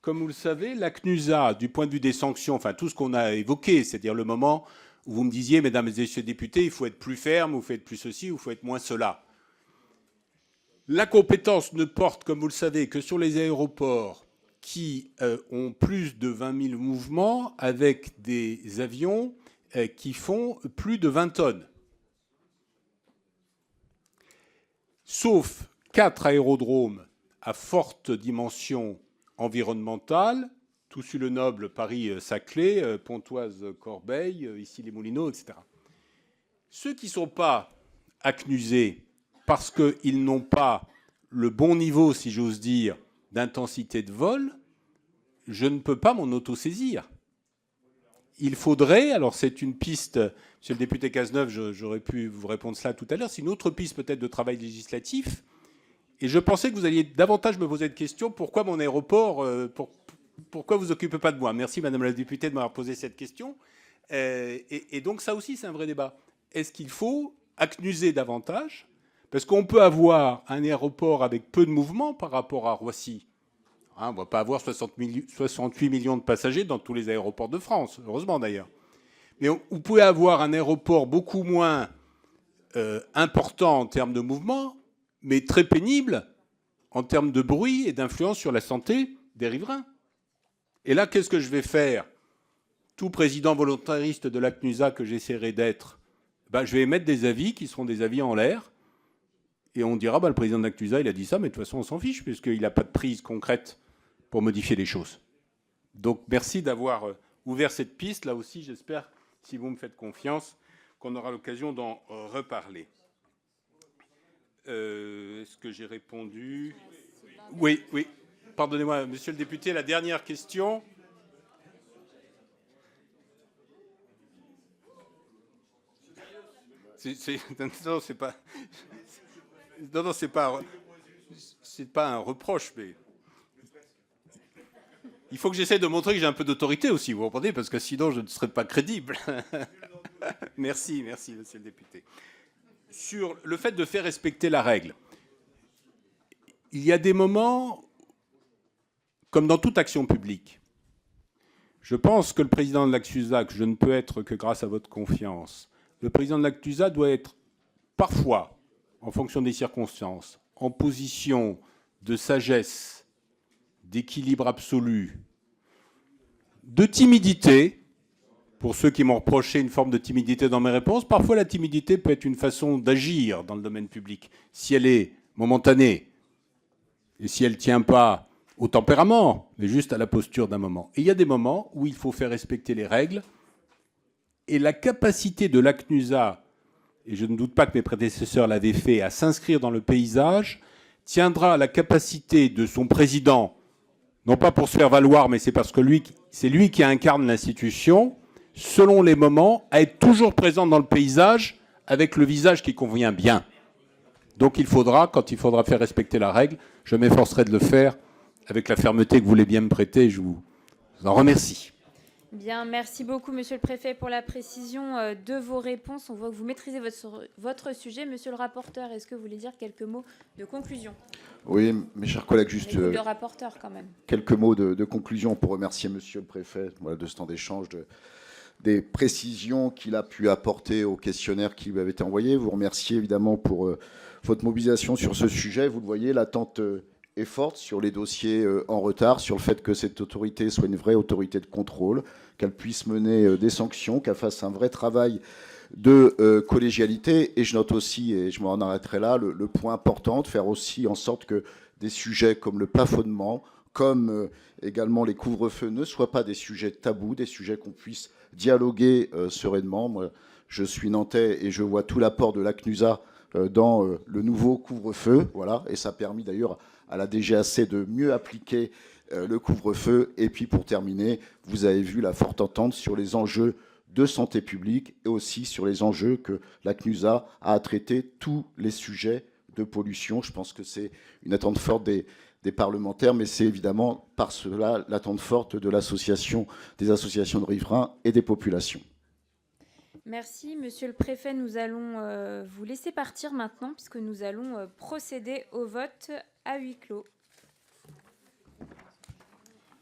C: Comme vous le savez, la CNUSA, du point de vue des sanctions, enfin tout ce qu'on a évoqué, c'est-à-dire le moment où vous me disiez, mesdames et messieurs les députés, il faut être plus ferme, il faut être plus ceci, ou il faut être moins cela. La compétence ne porte, comme vous le savez, que sur les aéroports qui ont plus de 20 000 mouvements avec des avions qui font plus de 20 tonnes. Sauf 4 aérodromes à forte dimension environnementale, Toussus-le-Noble, Paris-Saclay, Pontoise-Corbeil, ici les Moulineaux, etc. Ceux qui ne sont pas ACNUSés parce qu'ils n'ont pas le bon niveau, si j'ose dire, d'intensité de vol, je ne peux pas m'en autosaisir. Il faudrait, alors c'est une piste, monsieur le député Cazeneuve, j'aurais pu vous répondre cela tout à l'heure, c'est une autre piste peut-être de travail législatif, et je pensais que vous alliez davantage me poser de questions, pourquoi mon aéroport, pourquoi vous occupez pas de moi? Merci madame la députée de m'avoir posé cette question. Et donc ça aussi c'est un vrai débat. Est-ce qu'il faut ACNUSer davantage? Parce qu'on peut avoir un aéroport avec peu de mouvement par rapport à Roissy. On ne va pas avoir 68 millions de passagers dans tous les aéroports de France, heureusement d'ailleurs. Mais vous pouvez avoir un aéroport beaucoup moins important en termes de mouvement, mais très pénible en termes de bruit et d'influence sur la santé des riverains. Et là, qu'est-ce que je vais faire? Tout président volontariste de la CNUSA que j'essaierai d'être, je vais émettre des avis qui seront des avis en l'air. Et on dira, le président de la CNUSA, il a dit ça, mais de toute façon, on s'en fiche, puisqu'il n'a pas de prise concrète pour modifier les choses. Donc, merci d'avoir ouvert cette piste. Là aussi, j'espère, si vous me faites confiance, qu'on aura l'occasion d'en reparler. Est-ce que j'ai répondu? Oui. Pardonnez-moi, monsieur le député, la dernière question. Non, c'est pas... Non, c'est pas un reproche, mais il faut que j'essaie de montrer que j'ai un peu d'autorité aussi, vous comprenez, parce que sinon je ne serais pas crédible. Merci, monsieur le député. Sur le fait de faire respecter la règle, il y a des moments, comme dans toute action publique, je pense que le président de la CNUSA, que je ne peux être que grâce à votre confiance, le président de la CNUSA doit être parfois, en fonction des circonstances, en position de sagesse, d'équilibre absolu, de timidité, pour ceux qui m'ont reproché une forme de timidité dans mes réponses. Parfois, la timidité peut être une façon d'agir dans le domaine public, si elle est momentanée, et si elle ne tient pas au tempérament, mais juste à la posture d'un moment. Et il y a des moments où il faut faire respecter les règles, et la capacité de la CNUSA, et je ne doute pas que mes prédécesseurs l'avaient fait, à s'inscrire dans le paysage, tiendra à la capacité de son président, non pas pour se faire valoir, mais c'est parce que c'est lui qui incarne l'institution, selon les moments, à être toujours présent dans le paysage avec le visage qui convient bien. Donc il faudra, quand il faudra faire respecter la règle, je m'efforcerai de le faire avec la fermeté que vous voulez bien me prêter, je vous en remercie.
A: Bien, merci beaucoup, Monsieur le Préfet, pour la précision de vos réponses. On voit que vous maîtrisez votre sujet. Monsieur le rapporteur, est-ce que vous voulez dire quelques mots de conclusion?
B: Oui, mes chers collègues, juste
A: Le rapporteur, quand même.
B: quelques mots de conclusion pour remercier Monsieur le Préfet de ce temps d'échange, des précisions qu'il a pu apporter au questionnaire qui lui avait été envoyé. Vous remercier évidemment pour votre mobilisation sur ce sujet. Vous le voyez, l'attente est forte sur les dossiers en retard, sur le fait que cette autorité soit une vraie autorité de contrôle, qu'elle puisse mener des sanctions, qu'elle fasse un vrai travail de collégialité. Et je note aussi, et je m'en arrêterai là, le point important de faire aussi en sorte que des sujets comme le plafonnement, comme également les couvre-feux ne soient pas des sujets tabous, des sujets qu'on puisse dialoguer sereinement. Moi, je suis nantais et je vois tout l'apport de la CNUSA dans le nouveau couvre-feu, voilà, et ça a permis d'ailleurs à la DGAC de mieux appliquer le couvre-feu. Et puis pour terminer, vous avez vu la forte entente sur les enjeux de santé publique et aussi sur les enjeux que la CNUSA a à traiter tous les sujets de pollution. Je pense que c'est une attente forte des parlementaires, mais c'est évidemment par cela l'attente forte de des associations de riverains et des populations.
A: Merci, Monsieur le Préfet. Nous allons vous laisser partir maintenant, puisque nous allons procéder au vote à huis clos.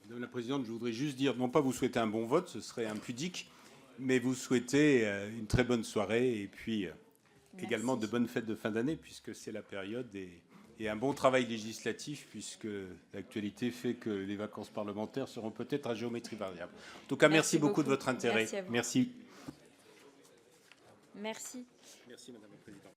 C: Madame la Présidente, je voudrais juste dire, non pas vous souhaiter un bon vote, ce serait impudique, mais vous souhaiter une très bonne soirée et puis également de bonnes fêtes de fin d'année, puisque c'est la période, et un bon travail législatif, puisque l'actualité fait que les vacances parlementaires seront peut-être à géométrie variable. En tout cas, merci beaucoup de votre intérêt.
A: Merci à vous.
C: Merci.
A: Merci.
C: Merci, Madame la Présidente.